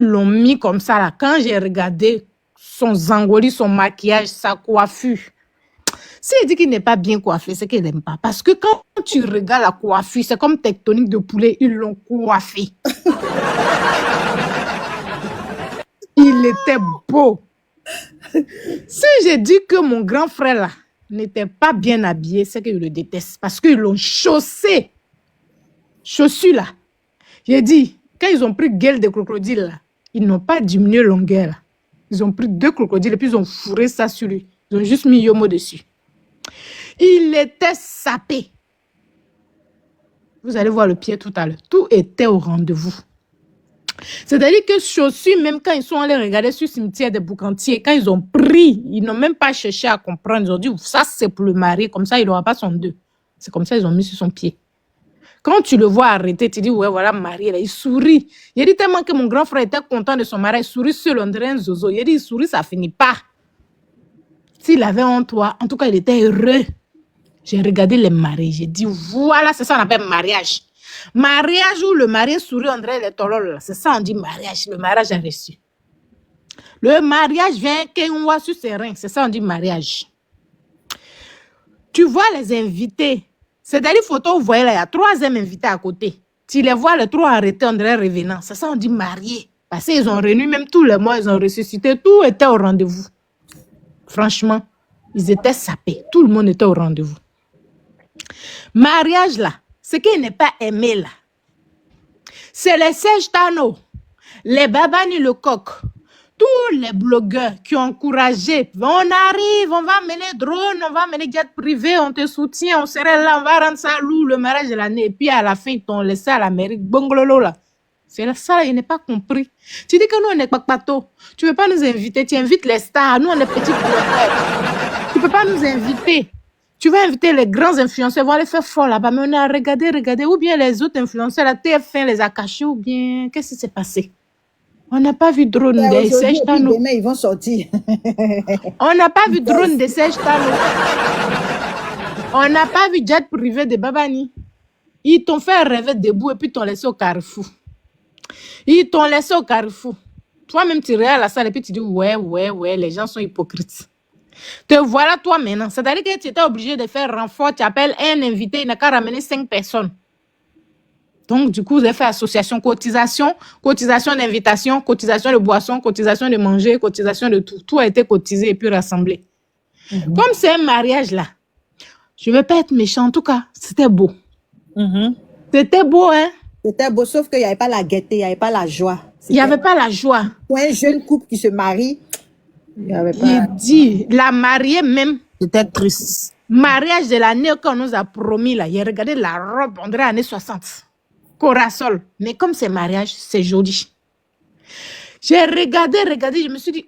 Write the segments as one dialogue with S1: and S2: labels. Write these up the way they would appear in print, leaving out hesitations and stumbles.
S1: l'ont mis comme ça là. Quand j'ai regardé son zangoli, son maquillage, sa coiffure, s'il dit qu'il n'est pas bien coiffé, c'est qu'il n'aime pas. Parce que quand tu regardes la coiffure, c'est comme tectonique de poulet, ils l'ont coiffé. Il était beau. Si j'ai dit que mon grand frère là n'était pas bien habillé, c'est que je le déteste. Parce qu'ils l'ont chaussé. Chaussure là. J'ai dit, quand ils ont pris gueule de crocodile là, ils n'ont pas diminué longueur là. Ils ont pris 2 crocodiles et puis ils ont fourré ça sur lui. Ils ont juste mis Yomo dessus. Il était sapé. Vous allez voir le pied tout à l'heure. Tout était au rendez-vous. C'est-à-dire que chaussures, même quand ils sont allés regarder sur le cimetière des Boucantiers, quand ils ont pris, ils n'ont même pas cherché à comprendre. Ils ont dit, ça c'est pour le mari, comme ça il n'aura pas son deuil. C'est comme ça ils ont mis sur son pied. Quand tu le vois arrêter, tu dis, ouais, voilà, marié, là, il sourit. Il dit tellement que mon grand frère était content de son mariage, il sourit seul, on dirait un zozo. Il dit, il sourit, ça finit pas. S'il avait en toi, en tout cas, il était heureux. J'ai regardé les mariés, j'ai dit, voilà, c'est ça qu'on appelle mariage. Mariage où le marié sourit, on dirait les tolol, c'est ça on dit mariage, le mariage a reçu. Le mariage vient qu'on voit sur ses reins, c'est ça on dit mariage. Tu vois les invités, c'est-à-dire photo, vous voyez là, il y a 3 invités à côté. Tu les vois, les 3 arrêtés, on dirait revenants, c'est ça on dit marié. Parce qu'ils ont réuni même tous les mois, ils ont ressuscité, tout était au rendez-vous. Franchement, ils étaient sapés, tout le monde était au rendez-vous. Mariage là, ce qui n'est pas aimé là, c'est les Serge Tano, les Babani le coq, tous les blogueurs qui ont encouragé. On arrive, on va mener drone, on va mener jet privé, on te soutient, on serait là, on va rendre ça lourd le mariage de l'année. Et puis à la fin, ils t'ont laissé à l'Amérique. Bonglolo là. C'est ça, il n'est pas compris. Tu dis que nous, on n'est pas pato. Tu ne veux pas nous inviter, tu invites les stars. Nous, on est petits blogueurs. Tu ne peux pas nous inviter. Tu vas inviter les grands influenceurs, ils vont aller faire fort là-bas. Mais on a regardé. Ou bien les autres influenceurs, la TF1 les a cachés, ou bien, qu'est-ce qui s'est passé? On n'a pas vu drone de Serge Tano.
S2: Demain, ils vont sortir.
S1: On n'a pas vu drone de Serge Tano. On n'a pas vu jet privé de Babani. Ils t'ont fait rêver debout et puis t'ont laissé au carrefour. Ils t'ont laissé au carrefour. Toi-même, tu regardes la salle et puis tu dis, ouais, les gens sont hypocrites. Te voilà toi maintenant. C'est-à-dire que tu étais obligé de faire renfort. Tu appelles un invité, il n'a qu'à ramener 5 personnes. Donc, du coup, vous avez fait association, cotisation d'invitation, cotisation de boisson, cotisation de manger, cotisation de tout. Tout a été cotisé et puis rassemblé. Comme c'est un mariage là, je ne veux pas être méchant. En tout cas, c'était beau. C'était beau, hein?
S2: C'était beau, sauf qu'il n'y avait pas la gaieté, il n'y avait pas la joie.
S1: Il n'y avait pas la joie.
S2: Pour un jeune couple qui se marie, il n'y avait pas...
S1: Il dit, la mariée même,
S3: C'était triste.
S1: mariage de l'année qu'on nous a promis là, il a regardé la robe, on dirait années 60. Corasol. Mais comme c'est mariage, c'est joli. J'ai regardé, je me suis dit,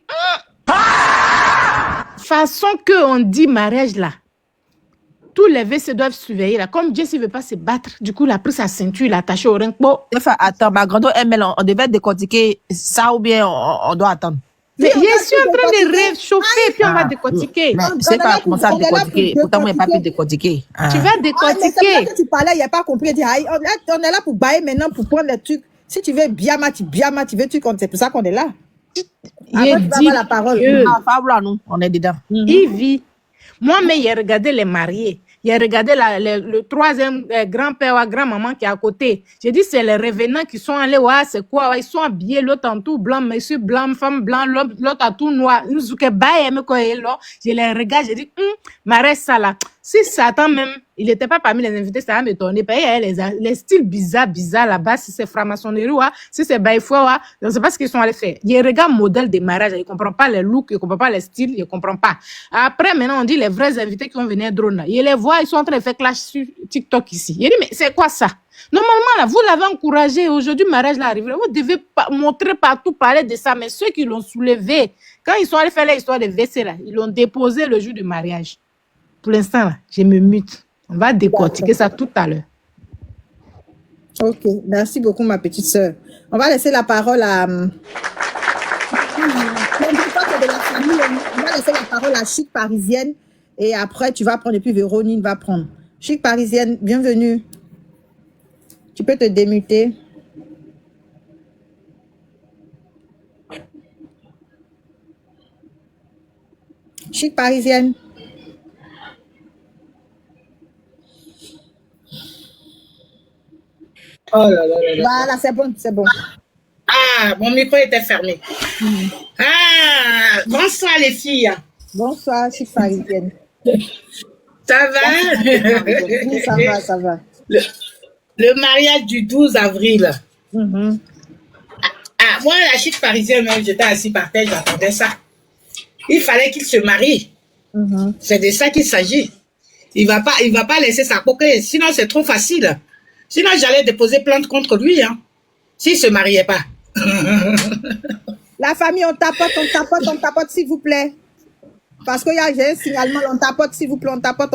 S1: façon qu'on dit mariage là, tous les WC doivent surveiller là. Comme Jesse ne veut pas se battre, du coup, il a pris sa ceinture, il a attaché au ring. Bon.
S3: Attends, ma grande ML, on devait décortiquer ça ou bien on doit attendre.
S1: Mais je suis en train de réchauffer, puis on va décortiquer.
S3: Mais je sais pas comment ça décortiquer. Pourtant, moi, je n'ai pas pu décortiquer.
S1: Tu vas décortiquer.
S2: Mais tu parlais, il n'y a pas compris. On est là pour bailler maintenant, pour prendre les trucs. Si tu veux biama, tu veux tu comptes. C'est pour ça qu'on est là.
S1: Après, tu vas avoir
S2: la parole.
S3: Nous, on est dedans.
S1: Il vit. Moi, mais il a regardé les mariés. Il a regardé le 3e grand-père ou grand-maman qui est à côté. J'ai dit, c'est les revenants qui sont allés, ouais, c'est quoi? Ils sont habillés, l'autre en tout blanc, monsieur blanc, femme blanc, l'autre en tout noir. Je les regarde, j'ai dit, m'arrête ça là. Si Satan même, il n'était pas parmi les invités, ça va m'étonner. Il y a les styles bizarres là-bas, si c'est franc-maçonnerie, si c'est baïfoua, je ne sais pas ce qu'ils sont allés faire. Il regarde modèle de mariage, il ne comprend pas les looks, il ne comprend pas les styles, il ne comprend pas. Après, maintenant, on dit les vrais invités qui vont venir drone là. Il les voit, ils sont en train de faire clash sur TikTok ici. Il dit, mais c'est quoi ça? Normalement, là, vous l'avez encouragé. Aujourd'hui, le mariage là arrive. Vous devez montrer partout, parler de ça. Mais ceux qui l'ont soulevé, quand ils sont allés faire l'histoire de WC là, ils l'ont déposé le jour du mariage. Pour l'instant, là, je me mute. On va décortiquer ça tout à l'heure.
S2: Ok, merci beaucoup, ma petite sœur. On va laisser la parole à... On va laisser la parole à Chic Parisienne. Et après, tu vas prendre, et puis Véronique va prendre. Chic Parisienne, bienvenue. Tu peux te démuter. Chic parisienne.
S4: Oh là là là là.
S2: Voilà, c'est bon, c'est bon.
S4: Ah, mon micro était fermé. Ah, bonsoir les filles.
S2: Bonsoir, chic parisienne.
S4: Ça va?
S2: Oui, ça va, ça va.
S4: Le mariage du 12 avril.
S2: Mhm.
S4: Ah, moi, la chic parisienne, même, j'étais assis par terre, j'attendais ça. Il fallait qu'il se marie.
S2: Mhm.
S4: C'est de ça qu'il s'agit. Il va pas laisser sa coquille, sinon c'est trop facile. Sinon, j'allais déposer plainte contre lui, hein, s'il se mariait pas.
S2: La famille, on tapote, s'il vous plaît. Parce que j'ai un signalement, on tapote, s'il vous plaît, on tapote.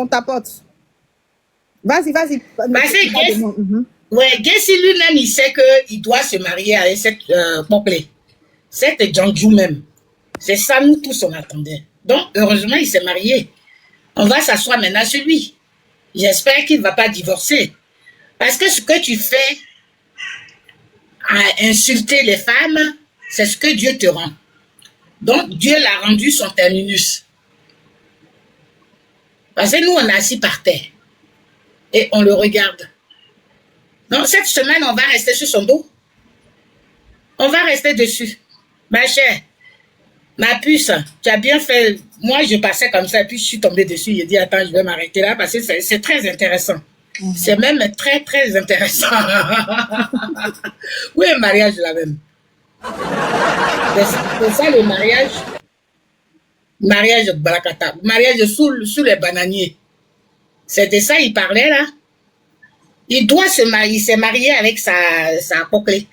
S2: Vas-y.
S4: Bah, c'est Guess.
S2: Mhm.
S4: Ouais, Guess, lui-même, il sait qu'il doit se marier avec cette coquille. Cette Janju même. C'est ça, nous tous, on attendait. Donc, heureusement, il s'est marié. On va s'asseoir maintenant sur lui. J'espère qu'il ne va pas divorcer. Parce que ce que tu fais à insulter les femmes, c'est ce que Dieu te rend. Donc, Dieu l'a rendu son terminus. Parce que nous, on est assis par terre. Et on le regarde. Donc, cette semaine, on va rester sur son dos. On va rester dessus. Ma chère, ma puce, tu as bien fait. Moi, je passais comme ça, et puis je suis tombée dessus. J'ai dit, attends, je vais m'arrêter là, parce que c'est très intéressant. C'est même très, très intéressant. Oui, un mariage là même. C'est ça le mariage. Mariage Balakata. Mariage sous les bananiers. C'est de ça il parlait là. Il doit se marier. Il s'est marié avec sa coquille.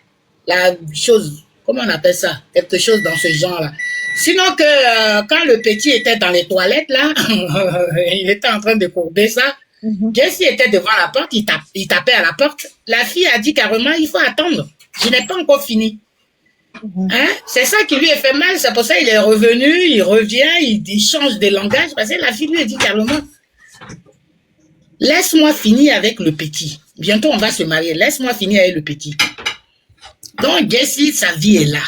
S4: La chose, comment on appelle ça? Quelque chose dans ce genre-là. Sinon que quand le petit était dans les toilettes là, il était en train de courber ça. Jessie était devant la porte, il tapait à la porte. La fille a dit carrément, il faut attendre. Je n'ai pas encore fini. Hein? C'est ça qui lui a fait mal. C'est pour ça qu'il est revenu, il revient, il change de langage. Parce que la fille lui a dit carrément, laisse-moi finir avec le petit. Bientôt, on va se marier. Laisse-moi finir avec le petit. Donc, Jessie, sa vie est là.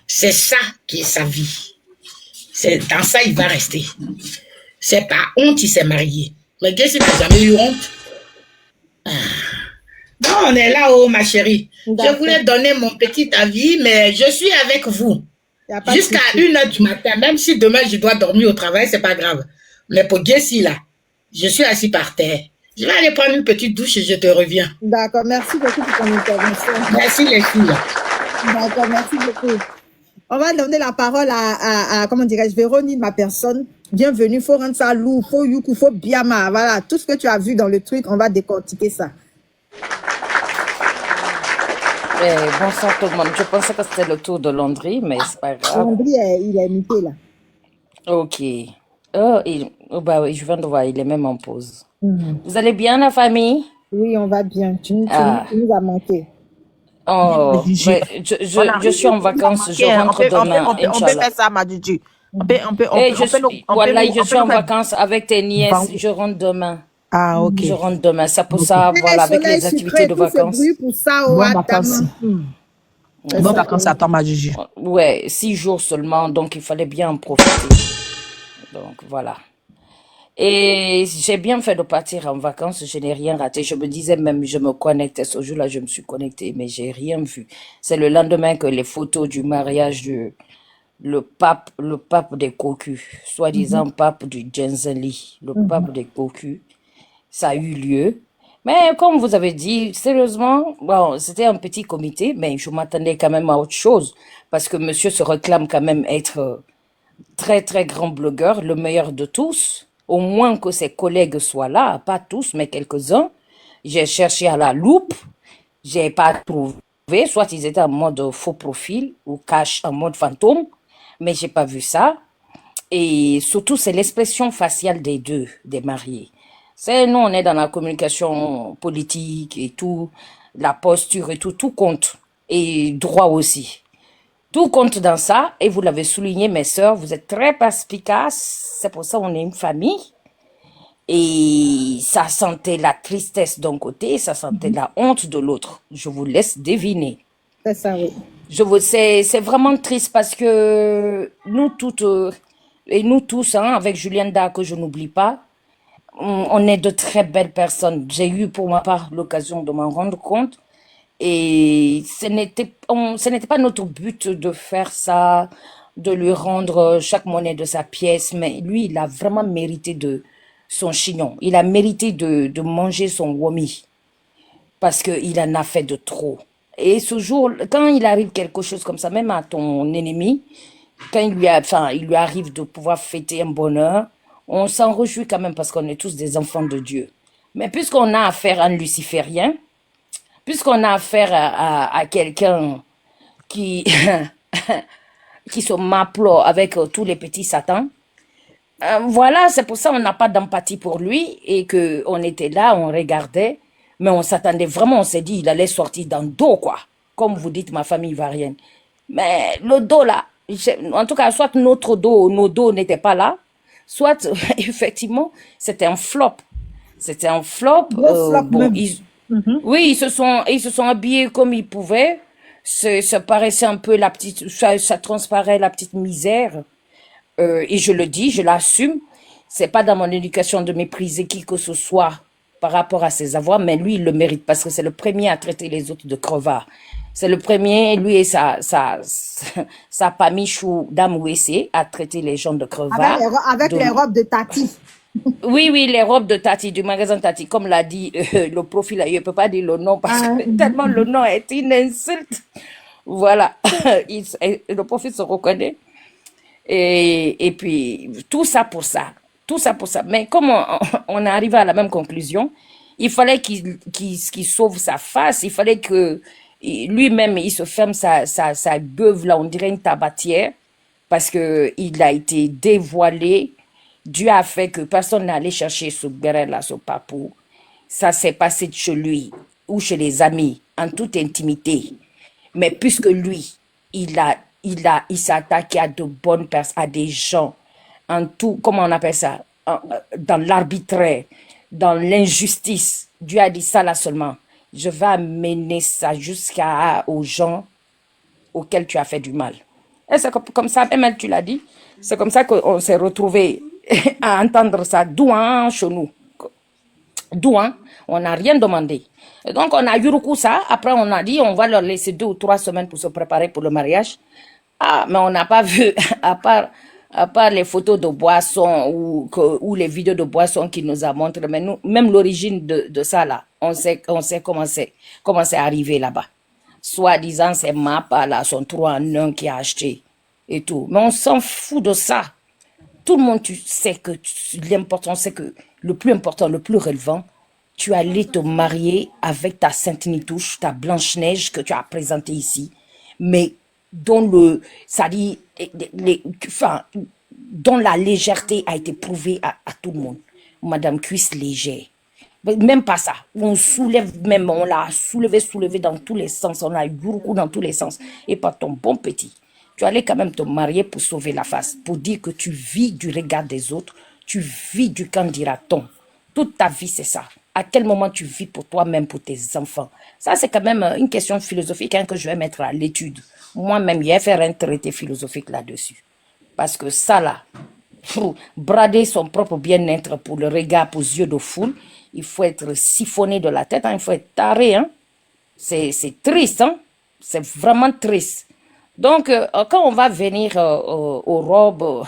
S4: C'est ça qui est sa vie. C'est dans ça, il va rester. C'est par honte, il s'est marié. Mais Jessie n'a jamais eu honte. Non, on est là, oh ma chérie. Je voulais donner mon petit avis, mais je suis avec vous. Jusqu'à 1h du matin, même si demain je dois dormir au travail, c'est pas grave. Mais pour Jessie, là, je suis assis par terre. Je vais aller prendre une petite douche et je te reviens.
S2: D'accord, merci beaucoup pour ton intervention.
S4: Merci les filles.
S2: D'accord, merci beaucoup. On va donner la parole à comment dirais-je, Véronique, ma personne. Bienvenue, faut rendre ça lourd, faut yuku, faut biama. Voilà, tout ce que tu as vu dans le truc, on va décortiquer ça.
S5: Bonsoir tout le monde. Je pensais que c'était le tour de Landry, mais c'est pas grave.
S2: Landry, il est muté là.
S5: Ok. Bah oui, je viens de voir, il est même en pause. Vous allez bien, la famille?
S2: Oui, on va bien. Tu nous as manqué.
S5: Oh, je suis en vacances, je rentre demain,
S3: On peut
S5: Inch'Allah.
S3: faire ça, Madjidji.
S5: Je suis en vacances avec tes nièces, je rentre demain.
S3: Ah, ok.
S5: Je rentre demain, c'est pour ça, voilà, avec les activités de vacances.
S2: Pour ça,
S3: Bonnes vacances. Bonnes vacances à toi, Madjidji.
S5: Ouais, 6 jours seulement, donc il fallait bien en profiter. Donc, voilà. Et j'ai bien fait de partir en vacances, je n'ai rien raté. Je me disais même, je me connectais. Ce jour-là, je me suis connectée, mais j'ai rien vu. C'est le lendemain que les photos du mariage le pape des cocus, soi-disant pape du Genzeli, le pape des cocus, ça a eu lieu. Mais comme vous avez dit, sérieusement, bon, c'était un petit comité, mais je m'attendais quand même à autre chose, parce que monsieur se réclame quand même être très, très grand blogueur, le meilleur de tous. Au moins que ses collègues soient là, pas tous, mais quelques-uns. J'ai cherché à la loupe, j'ai pas trouvé. Soit ils étaient en mode faux profil ou cash en mode fantôme, mais j'ai pas vu ça. Et surtout, c'est l'expression faciale des deux, des mariés. Nous, on est dans la communication politique et tout, la posture et tout compte. Et droit aussi. Tout compte dans ça, et vous l'avez souligné, mes sœurs, vous êtes très perspicaces, c'est pour ça qu'on est une famille. Et ça sentait la tristesse d'un côté, ça sentait la honte de l'autre. Je vous laisse deviner.
S2: C'est ça, oui.
S5: C'est vraiment triste parce que nous toutes, et nous tous, hein, avec Julienda, que je n'oublie pas, on est de très belles personnes. J'ai eu pour ma part l'occasion de m'en rendre compte. Et ce n'était pas notre but de faire ça, de lui rendre chaque monnaie de sa pièce, mais lui, il a vraiment mérité de son chignon. Il a mérité de manger son womi parce qu'il en a fait de trop. Et ce jour, quand il arrive quelque chose comme ça, même à ton ennemi, quand il lui arrive de pouvoir fêter un bonheur, on s'en réjouit quand même parce qu'on est tous des enfants de Dieu. Mais puisqu'on a affaire à un luciférien, puisqu'on a affaire à quelqu'un qui, qui se maple avec tous les petits satans, voilà, c'est pour ça qu'on n'a pas d'empathie pour lui et qu'on était là, on regardait, mais on s'attendait vraiment, on s'est dit, il allait sortir dans le dos, quoi. Comme vous dites, ma famille ivoirienne. Mais le dos, là, en tout cas, soit notre dos, nos dos n'étaient pas là, soit, effectivement, c'était un flop. C'était un flop.
S2: Gros flop
S5: Bon,
S2: même.
S5: oui, ils se sont habillés comme ils pouvaient. Ça paraissait un peu ça transparaît la petite misère. Et je le dis, je l'assume. C'est pas dans mon éducation de mépriser qui que ce soit par rapport à ses avoirs, mais lui, il le mérite parce que c'est le premier à traiter les autres de crevards. C'est le premier, lui et sa pamichou Dame Ouessé, à traiter les gens de crevards.
S2: Avec
S5: De,
S2: les robes de Tati.
S5: oui, oui, les robes de Tati, du magasin Tati, comme l'a dit le profil, là, je ne peux pas dire le nom parce
S2: Ah,
S5: que tellement le nom est une insulte. Voilà, le profil se reconnaît. Et puis, tout ça pour ça. Tout ça pour ça. Mais comme on est arrivé à la même conclusion, il fallait qu'il sauve sa face. Il fallait que lui-même, il se ferme sa gueule, là, on dirait une tabatière, parce que il a été dévoilé. Dieu a fait que personne n'est allé chercher ce béret-là, ce papou. Ça s'est passé chez lui ou chez les amis, en toute intimité. Mais puisque lui, il s'est attaqué à de bonnes personnes, à des gens, en tout, comment on appelle ça, dans l'arbitraire, dans l'injustice. Dieu a dit ça là seulement. Je vais amener ça aux gens auxquels tu as fait du mal. Et c'est comme ça, même tu l'as dit, c'est comme ça qu'on s'est retrouvés à entendre ça, douan chez nous. Douan, on n'a rien demandé. Et donc, on a eu recours ça. Après, on a dit, on va leur laisser 2 ou 3 semaines pour se préparer pour le mariage. Ah, mais on n'a pas vu, à part les photos de boissons ou les vidéos de boissons qu'il nous a montré, mais nous, même l'origine de ça, là, on sait comment c'est arrivé là-bas. Soit disant, c'est Mapa, là, son 3 en 1 qui a acheté et tout. Mais on s'en fout de ça. Tout le monde, tu sais que l'important, c'est que le plus important, le plus relevant, tu allais te marier avec ta Sainte Nitouche, ta Blanche-Neige que tu as présentée ici, mais dont dont la légèreté a été prouvée à tout le monde. Madame Cuisse légère. Même pas ça. On soulève même, on l'a soulevé dans tous les sens. On a eu beaucoup dans tous les sens. Et pas ton bon petit. Tu allais quand même te marier pour sauver la face, pour dire que tu vis du regard des autres, tu vis du qu'en dira-t-on. Toute ta vie, c'est ça. À quel moment tu vis pour toi-même, pour tes enfants? Ça, c'est quand même une question philosophique que je vais mettre à l'étude. Moi-même, je vais faire un traité philosophique là-dessus. Parce que ça, là, pour brader son propre bien-être pour le regard, pour les yeux de foule, il faut être siphonné de la tête, hein, il faut être taré. Hein. C'est triste, hein? C'est vraiment triste. Donc, quand on va venir aux robes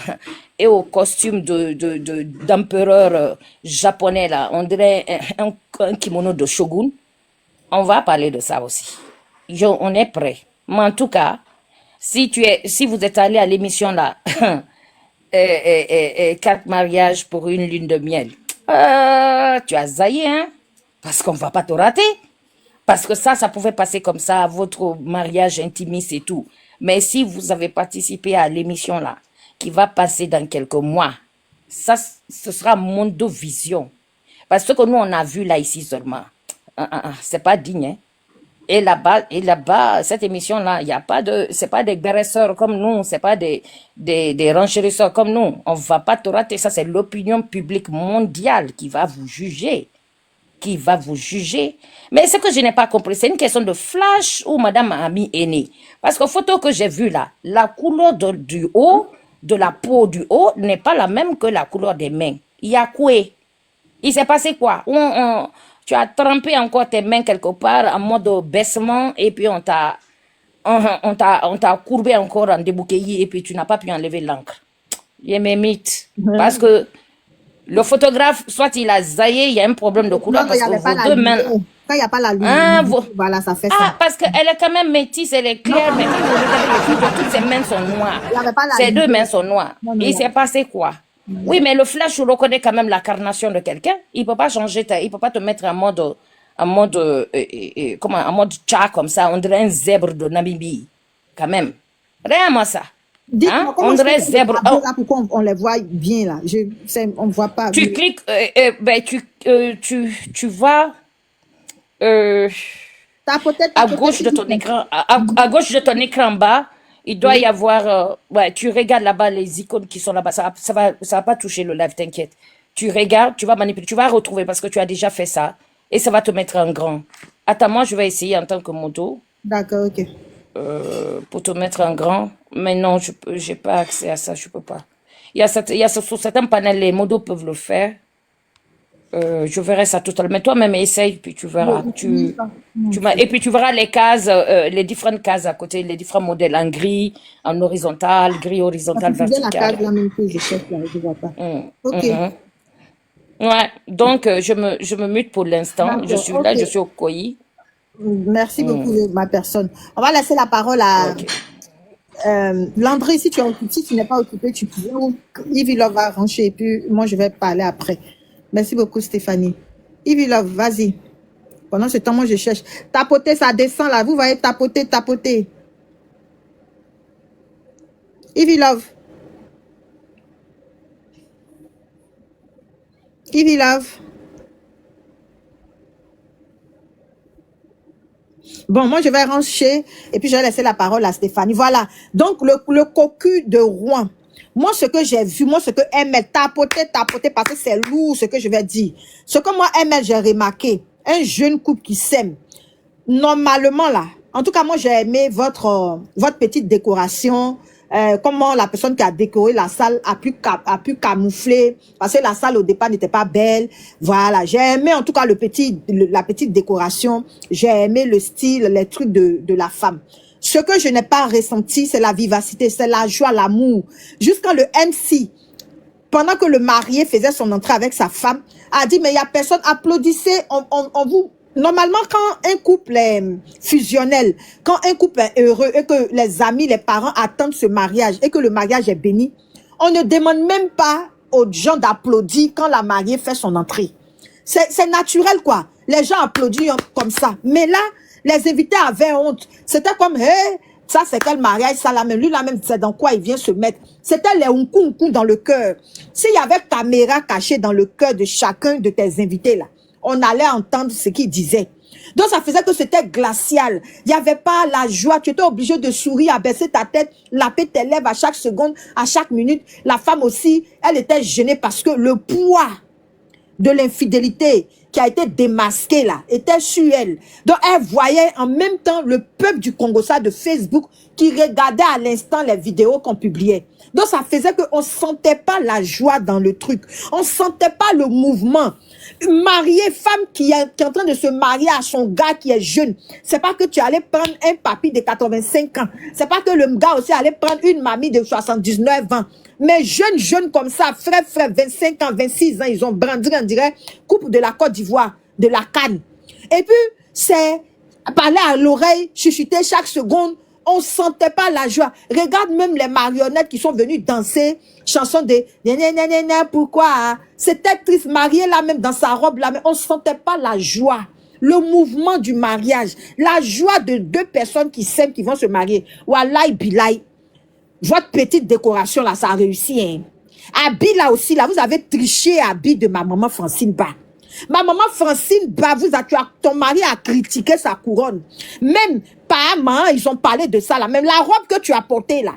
S5: et aux costumes d'empereur japonais, là, on dirait un kimono de shogun, on va parler de ça aussi. On est prêt. Mais en tout cas, si vous êtes allé à l'émission là, 4 mariages pour une lune de miel, tu as zaillé, hein? Parce qu'on va pas te rater. Parce que ça pouvait passer comme ça, à votre mariage intimiste et tout. Mais si vous avez participé à l'émission là, qui va passer dans quelques mois, ça, ce sera Mondo Vision. Parce que nous, on a vu là, ici seulement. C'est pas digne, hein? Et là-bas, cette émission-là, il y a pas c'est pas des graisseurs comme nous, c'est pas des renchérisseurs comme nous. On va pas te rater. Ça, c'est l'opinion publique mondiale qui va vous juger. qui va vous juger. Mais ce que je n'ai pas compris, c'est une question de flash ou madame a mis aîné. Parce que photo que j'ai vue là, la couleur du haut, de la peau du haut, n'est pas la même que la couleur des mains. Il y a quoi? Il s'est passé quoi? Tu as trempé encore tes mains quelque part en mode baissement et puis on t'a courbé encore en débouquillis et puis tu n'as pas pu enlever l'encre. Il mes mythes. Parce que le photographe, soit il a zaillé, il y a un problème de couleur
S2: Non,
S5: parce
S2: il y avait
S5: que
S2: pas
S5: vos
S2: la
S5: deux mains...
S2: lumière. Quand il n'y a pas la
S5: Ah,
S2: lumière, voilà, ça fait ça.
S5: parce qu'elle est quand même métisse, elle est claire, mais quand vous regardez les photos, toutes ses mains sont noires.
S2: Il y avait pas la
S5: Ses deux
S2: lumière.
S5: mains sont noires.
S2: Non, non,
S5: Il
S2: non.
S5: s'est passé quoi? Oui, mais le flash reconnaît quand même la carnation de quelqu'un. Il peut pas changer, il peut pas te mettre en mode en mode chat comme ça, on dirait un zèbre de Namibie, quand même. Réellement ça.
S2: Dites-moi,
S5: Hein?
S2: comment
S5: On
S2: je
S5: dirait
S2: fais les
S5: zèbre.
S2: tableaux là, pourquoi on les voit bien là? On ne voit pas.
S5: Tu cliques, tu vas
S2: Tapoter,
S5: à
S2: tapoter,
S5: gauche de ton écran, à gauche de ton écran bas, il doit y avoir, tu regardes là-bas les icônes qui sont là-bas. Ça va pas toucher le live, t'inquiète. Tu regardes, tu vas manipuler, tu vas retrouver parce que tu as déjà fait ça et ça va te mettre en grand. Attends, moi je vais essayer en tant que moto
S2: D'accord, ok.
S5: pour te mettre en grand, mais non, j'ai pas accès à ça, je peux pas. Il y a sur certains panels, les modos peuvent le faire. Je verrai ça tout à l'heure. Mais toi-même, essaye, puis tu verras. Et puis tu verras les cases, les différentes cases à côté, les différents modèles en gris, en horizontal, gris horizontal,
S2: C'est bien la
S5: vertical.
S2: case là même que je cherche là, je ne vois pas. Ok.
S5: Ouais, donc je me mute pour l'instant. Je
S2: D'accord,
S5: suis là,
S2: ok.
S5: je suis au Koyi.
S2: Merci beaucoup, ma personne. On va laisser la parole à
S5: Ok.
S2: Landry. Si tu n'es pas occupé, tu peux. Yves Love va rancher et puis moi je vais parler après. Merci beaucoup, Stéphanie. Yves Love, vas-y. Pendant ce temps, moi je cherche. Tapoter, ça descend là. Vous voyez, tapoter, tapoter. Yves Love. Yves Love. Bon, moi, je vais rancher et puis je vais laisser la parole à Stéphanie. Voilà. Donc, le cocu de Rouen. Moi, ce que j'ai vu, moi, ce que ML tapoter, parce que c'est lourd, ce que je vais dire. Ce que moi, ML, j'ai remarqué, un jeune couple qui s'aime, normalement, là, en tout cas, moi, j'ai aimé votre petite décoration, comment la personne qui a décoré la salle a pu camoufler, parce que la salle au départ n'était pas belle. Voilà, j'ai aimé en tout cas la petite décoration, j'ai aimé le style, les trucs de la femme. Ce que je n'ai pas ressenti, c'est la vivacité, c'est la joie, l'amour. Jusqu'à le MC, pendant que le marié faisait son entrée avec sa femme, a dit, mais il n'y a personne, applaudissez, on vous... Normalement, quand un couple est fusionnel, quand un couple est heureux et que les amis, les parents attendent ce mariage et que le mariage est béni, on ne demande même pas aux gens d'applaudir quand la mariée fait son entrée. C'est naturel, quoi. Les gens applaudissent comme ça. Mais là, les invités avaient honte. C'était comme, hey, ça c'est quel mariage, ça là même. Lui là même, c'est dans quoi il vient se mettre. C'était les unkou dans le cœur. S'il y avait caméra cachée dans le cœur de chacun de tes invités là, on allait entendre ce qu'il disait. Donc, ça faisait que c'était glacial. Il n'y avait pas la joie. Tu étais obligé de sourire, abaisser ta tête, laper tes lèvres à chaque seconde, à chaque minute. La femme aussi, elle était gênée parce que le poids de l'infidélité qui a été démasqué là, était sur elle. Donc, elle voyait en même temps le peuple du Congo, ça de Facebook, qui regardait à l'instant les vidéos qu'on publiait. Donc, ça faisait qu'on ne sentait pas la joie dans le truc. On ne sentait pas le mouvement. Mariée, femme qui est en train de se marier à son gars qui est jeune. C'est pas que tu allais prendre un papy de 85 ans. C'est pas que le gars aussi allait prendre une mamie de 79 ans. Mais jeune comme ça, frère, 25 ans, 26 ans, ils ont brandi, on dirait, couple de la Côte d'Ivoire, de la Cannes. Et puis, c'est parler à l'oreille, chuchoter chaque seconde. On sentait pas la joie. Regarde même les marionnettes qui sont venues danser, chanson de pourquoi, hein? C'était triste, mariée là même dans sa robe là, mais on sentait pas la joie. Le mouvement du mariage, la joie de deux personnes qui s'aiment, qui vont se marier. Wallahi bilay. Votre petite décoration là, ça a réussi, hein. Habit là aussi, là, vous avez triché habit de ma maman Francine Ba. Ma maman Francine Ba, ton mari a critiqué sa couronne. Même parents, ils ont parlé de ça là. Même la robe que tu as portée là,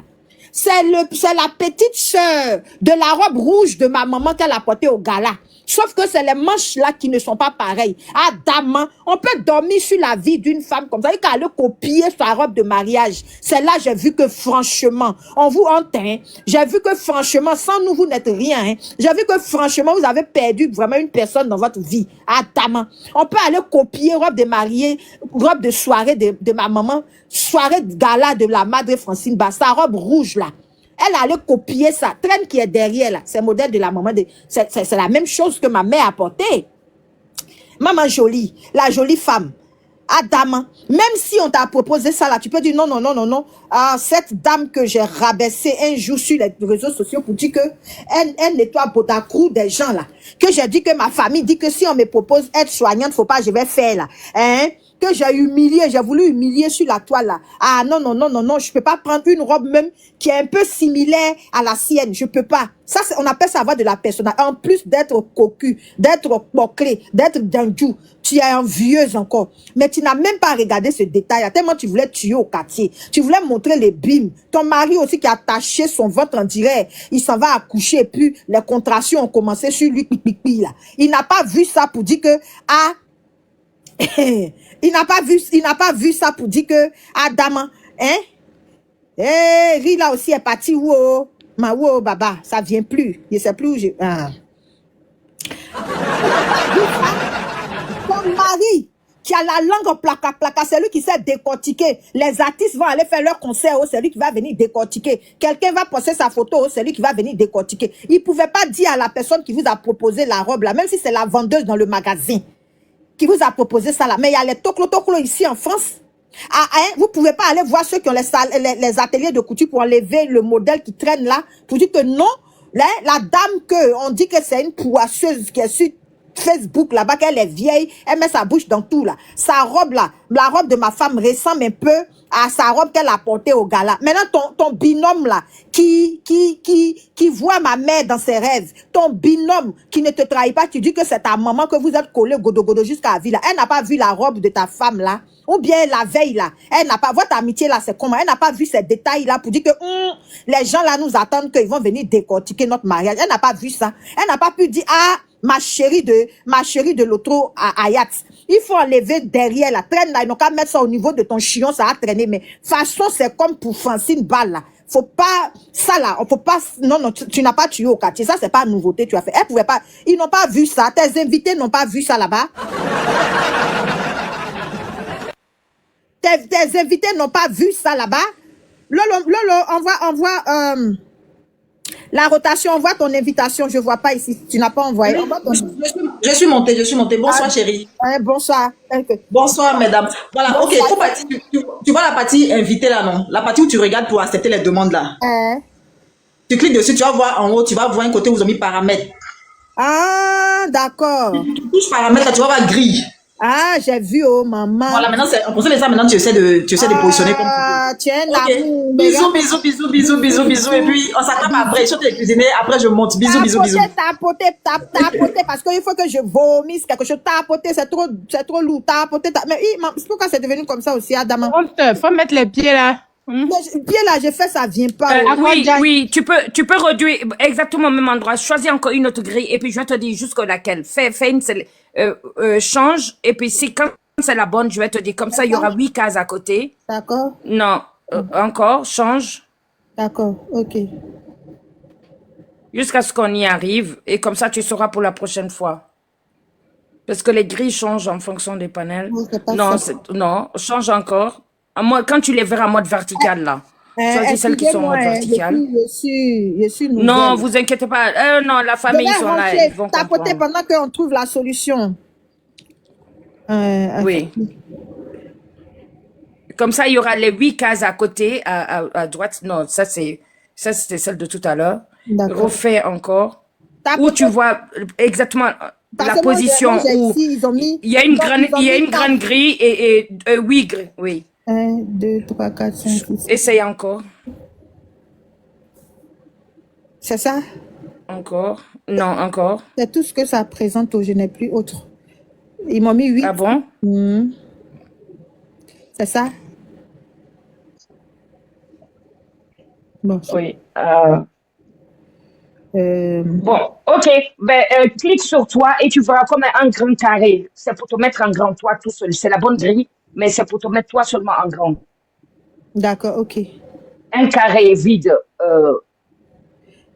S2: c'est la petite sœur de la robe rouge de ma maman qu'elle a portée au gala. Sauf que c'est les manches là qui ne sont pas pareilles. Ah, dame, on peut dormir sur la vie d'une femme comme ça. Il faut aller copier sa robe de mariage. C'est là j'ai vu que franchement, on vous hante. Hein. J'ai vu que franchement, sans nous, vous n'êtes rien. Hein. J'ai vu que franchement, vous avez perdu vraiment une personne dans votre vie. Ah, dame, on peut aller copier robe de mariée, robe de soirée de ma maman, soirée de gala de la Madre Francine Basse, sa robe rouge là. Elle allait copier ça. Traîne qui est derrière là. C'est le modèle de la maman. C'est la même chose que ma mère a porté. Maman jolie. La jolie femme. Adam, même si on t'a proposé ça là, tu peux dire non, non, non, non, non. Ah, cette dame que j'ai rabaissée un jour sur les réseaux sociaux pour dire que elle nettoie Bodacrou des gens là. Que j'ai dit que ma famille dit que si on me propose être soignante, faut pas, je vais faire là. Hein? Que j'ai humilié, j'ai voulu humilier sur la toile là. Ah non, non, non, non, non, je peux pas prendre une robe même qui est un peu similaire à la sienne. Je peux pas. Ça, on appelle ça avoir de la personnalité. En plus d'être cocu, d'être boclé, d'être danjou, tu es envieuse encore. Mais tu n'as même pas regardé ce détail là. Tellement tu voulais tuer au quartier. Tu voulais montrer les bimes. Ton mari aussi qui a attaché son ventre en direct. Il s'en va accoucher et puis les contractions ont commencé sur lui. Là. Il n'a pas vu ça pour dire que, ah, il n'a pas vu ça pour dire que Adam, hein? Eh, Rila aussi est parti, wow, ma wow, baba, ça vient plus. Je sais plus où je. Ah. Ton mari qui a la langue en placa, c'est lui qui sait décortiquer. Les artistes vont aller faire leur concert, c'est lui qui va venir décortiquer. Quelqu'un va poster sa photo, c'est lui qui va venir décortiquer. Il pouvait pas dire à la personne qui vous a proposé la robe là, même si c'est la vendeuse dans le magasin qui vous a proposé ça là. Mais il y a les toclo ici en France. Ah, hein, vous pouvez pas aller voir ceux qui ont les ateliers de couture pour enlever le modèle qui traîne là, pour dire que non, là, la dame que on dit que c'est une poisseuse qui est sur Facebook là-bas, qu'elle est vieille, elle met sa bouche dans tout là. Sa robe là, la robe de ma femme ressemble un peu à sa robe qu'elle a portée au gala. Maintenant, ton binôme là, qui voit ma mère dans ses rêves, ton binôme qui ne te trahit pas, tu dis que c'est ta maman que vous êtes collé godo jusqu'à la vie là. Elle n'a pas vu la robe de ta femme là, ou bien la veille là. Elle n'a pas, votre amitié là, c'est comment? Elle n'a pas vu ces détails là pour dire que les gens là nous attendent qu'ils vont venir décortiquer notre mariage. Elle n'a pas vu ça. Elle n'a pas pu dire, ah, ma chérie de l'auto à Ayat. Il faut enlever derrière la traîne là. Ils n'ont qu'à mettre ça au niveau de ton chion, ça a traîné. Mais façon, c'est comme pour Francine Balle là. Faut pas, ça là, on peut pas, non, non, tu n'as pas tué au quartier. Ça, c'est pas une nouveauté, tu as fait. Elle pouvait pas, ils n'ont pas vu ça. Tes invités n'ont pas vu ça là-bas. Tes invités n'ont pas vu ça là-bas. Lolo, envoie, la rotation, envoie ton invitation. Je vois pas ici. Tu n'as pas envoyé.
S6: Oui,
S2: Envoie ton...
S6: je suis montée, je suis montée. Bonsoir, chérie.
S2: Bonsoir.
S6: Bonsoir, mesdames. Voilà, bonsoir. Ok, tu vois la partie invitée là, non? La partie où tu regardes pour accepter les demandes là. Tu cliques dessus, tu vas voir en haut, tu vas voir un côté où ils ont mis paramètres.
S2: Ah, d'accord.
S6: Tu touches paramètres là, tu vas voir grille.
S2: Ah, j'ai vu, oh maman.
S6: Voilà, maintenant, en fonction de ça, maintenant, tu essaies de positionner comme tu veux.
S2: Ah, tiens,
S6: ok. Bisous. Et puis, on s'attrape après. Je suis cuisiner, après, je monte. Bisous.
S2: Tapoter, parce qu'il faut que je vomisse quelque chose. Tapoter, c'est trop lourd. Tapoter, mais pourquoi c'est devenu comme ça aussi, Adam?
S1: Faut mettre les pieds là.
S2: Le pied là, j'ai fait, ça vient pas.
S5: Oui, tu peux réduire exactement au même endroit. Choisis encore une autre grille et puis je vais te dire jusqu'à laquelle. Fais une change et puis quand c'est la bonne, je vais te dire comme ça, il y aura 8 cases à côté.
S2: D'accord.
S5: Non, encore, change.
S2: D'accord, ok.
S5: Jusqu'à ce qu'on y arrive et comme ça tu sauras pour la prochaine fois. Parce que les grilles changent en fonction des panels. Non, change encore. Quand tu les verras en mode vertical, là. Choisis celles qui sont en mode vertical.
S2: Je suis nouvelle.
S5: Non, vous inquiétez pas. Non, la famille, ils sont là. Ils vont
S2: tapoter pendant qu'on trouve la solution.
S5: Oui. Comme ça, il y aura les 8 cases à côté, à droite. Non, ça, c'était celle de tout à l'heure. Refais encore. Où tu vois exactement la position où il y a une grande grille et 8 grilles. Oui.
S2: 1, 2, 3, 4, 5, 6.
S5: Essaye encore.
S2: C'est ça?
S5: Encore. Non, encore.
S2: C'est tout ce que ça présente, je n'ai plus autre. Ils m'ont mis 8.
S5: Ah bon?
S2: C'est ça? Bon.
S5: Oui. Bon, ok. Ben, clique sur toi et tu verras comme un grand carré. C'est pour te mettre en grand, toi tout seul. C'est la bonne grille, mais c'est pour te mettre toi seulement en grand.
S2: D'accord, ok.
S5: Un carré vide.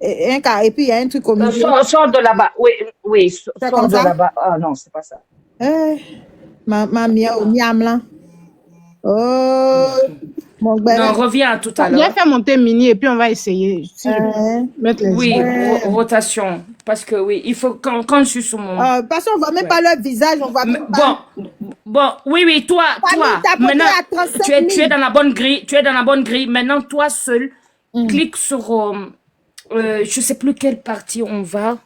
S2: Et un carré, et puis il y a un truc au milieu.
S5: Sors de là-bas. Oui, oui,
S2: C'est
S5: sors
S2: comme
S5: de
S2: ça?
S5: là-bas. Ah non, c'est pas ça.
S2: Ma miam, miam là. Oh, mon
S5: Non,
S2: gars.
S5: reviens à tout à
S1: Viens
S5: l'heure.
S1: faire monter Mini et puis on va essayer. Si je peux mettre les
S5: Oui,
S1: yeux.
S5: rotation. Parce que oui, il faut quand je suis sur mon...
S2: Parce qu'on voit même pas leur visage, on voit même pas.
S5: Bon, oui, toi,
S2: Famille, t'as porté
S5: maintenant,
S2: à 37
S5: tu es
S2: 000.
S5: dans la bonne grille, Maintenant, toi seul, clique sur, je sais plus quelle partie on va.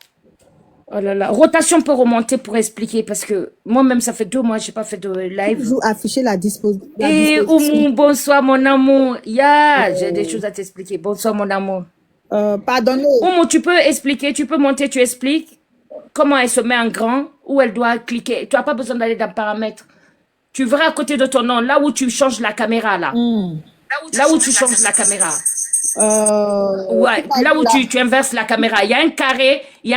S5: Oh là là, rotation peut remonter pour expliquer parce que moi-même, ça fait 2 mois, j'ai pas fait de live.
S2: Toujours afficher la disposition.
S5: Et Oumou, bonsoir mon amour. J'ai des choses à t'expliquer. Bonsoir mon amour.
S2: Pardonnez.
S5: Oumou, tu peux expliquer, tu peux monter, tu expliques comment elle se met en grand, où elle doit cliquer. Tu n'as pas besoin d'aller dans paramètres. Tu verras à côté de ton nom, là où tu changes la caméra, là. Là où tu changes la caméra. Ouais, là où tu inverses la caméra. Il y a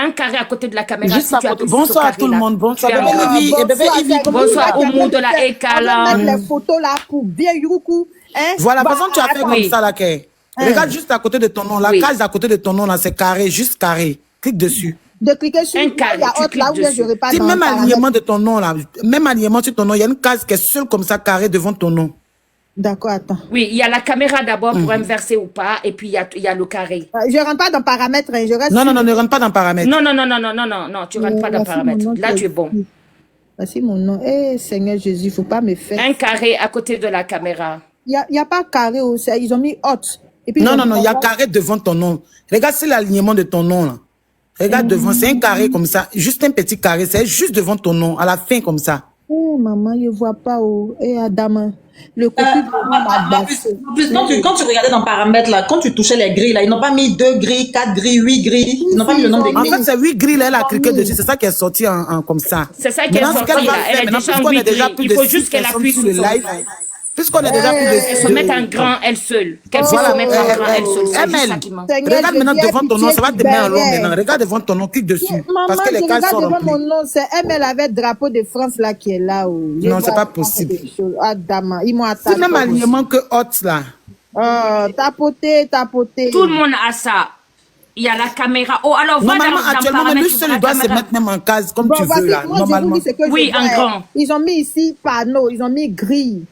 S5: un carré à côté de la caméra.
S7: Juste
S5: Si tu appuies sur ce
S7: bonsoir à tout le
S5: carré-là,
S7: monde. Bonsoir,
S5: tu es en
S7: bébé
S5: grand.
S7: Ivy. Et bébé Ivy.
S5: Bonsoir, Oumou de la
S2: On va
S5: Ekala.
S2: mettre les photos là pour bien Yuruku. Hein?
S7: Voilà,
S2: Bah,
S7: par exemple, tu as fait
S2: attends.
S7: comme ça, là, Kay. Regarde juste à côté de ton nom. La
S5: Oui.
S7: case à côté de ton nom, là, c'est carré, juste carré. Clique dessus.
S2: De cliquer sur
S5: Un carré,
S2: il y a
S5: tu
S2: autre là où
S5: cliques
S2: je n'aurai pas
S7: Si
S2: dans
S7: même
S2: le paramètre.
S7: alignement de ton nom, là, même alignement sur ton nom, il y a une case qui est seule comme ça, carré devant ton nom.
S2: D'accord, attends.
S5: Oui, il y a la caméra d'abord pour inverser ou pas, et puis il y a le carré.
S2: Je rentre pas dans paramètres, hein, je reste.
S7: Non, ne rentre pas dans paramètres.
S5: Non, tu rentres pas dans
S2: Voici mon
S5: paramètres.
S2: nom,
S5: Là, tu es bon.
S2: Voici mon nom. Seigneur Jésus, il faut pas me faire.
S5: Un carré à côté de la caméra.
S2: Il y a pas carré aussi, ils ont mis hot. Et puis,
S7: Non,
S2: ils ont mis
S7: il y a carré devant ton nom. Regarde, c'est l'alignement de ton nom, là. Regarde devant, c'est un carré comme ça. Juste un petit carré, c'est juste devant ton nom, à la fin comme ça.
S2: Maman, je vois pas où. Adam, le cocu vraiment m'a bassé.
S6: En plus, quand tu regardais dans paramètres, là, quand tu touchais les grilles, là, ils n'ont pas mis 2 grilles, 4 grilles, 8 grilles. Ils n'ont pas mis le nombre de
S7: En
S6: grilles.
S7: fait, c'est 8 grilles, là, elle a cliqué dessus. C'est ça qui est sorti en comme ça.
S5: C'est ça qui est
S7: Maintenant, ce
S5: sorti
S7: qu'elle va
S5: là.
S7: faire,
S5: Elle est
S7: maintenant,
S5: déjà en
S7: puisqu'on est
S5: 8
S7: déjà
S5: grilles.
S7: plus
S5: Il
S7: de
S5: faut
S7: 6
S5: juste qu'elle
S7: personnes
S5: appuie
S7: sur
S5: sur
S7: le
S5: son
S7: live, puisqu'on est déjà plus de
S5: Elle se met en grand, elle seule. Qu'elle puisse se mettre en grand, elle seule. C'est juste ça qui manque.
S2: Seigneur,
S7: regarde
S2: je
S7: maintenant
S2: viens
S7: devant ton nom,
S2: pitié
S7: ça va
S2: du
S7: te mettre en long
S2: derrière.
S7: maintenant. Regarde devant ton nom, clique dessus.
S2: Maman,
S7: Parce que
S2: je
S7: les cases
S2: regarde
S7: sont
S2: devant mon
S7: remplies.
S2: nom, c'est ML avec drapeau de France là qui est là.
S7: Non, c'est pas possible.
S2: Adam, ils m'ont
S7: C'est
S2: attaqué.
S7: même alignement que hot là.
S2: Tapoter.
S5: Tout le monde a ça. Il y a la caméra. Oh, alors va
S7: Normalement,
S5: dans
S7: actuellement, mais lui
S5: paramètres,
S7: seul,
S5: la
S7: il doit se
S5: caméra.
S7: mettre même en case comme
S2: Bon,
S7: tu veux
S2: voici,
S7: là.
S2: moi, je vous
S7: Normalement.
S2: dis ce que
S5: Oui,
S2: je
S5: en
S2: vois,
S5: grand.
S2: Ils ont mis ici panneau, ils ont mis grille.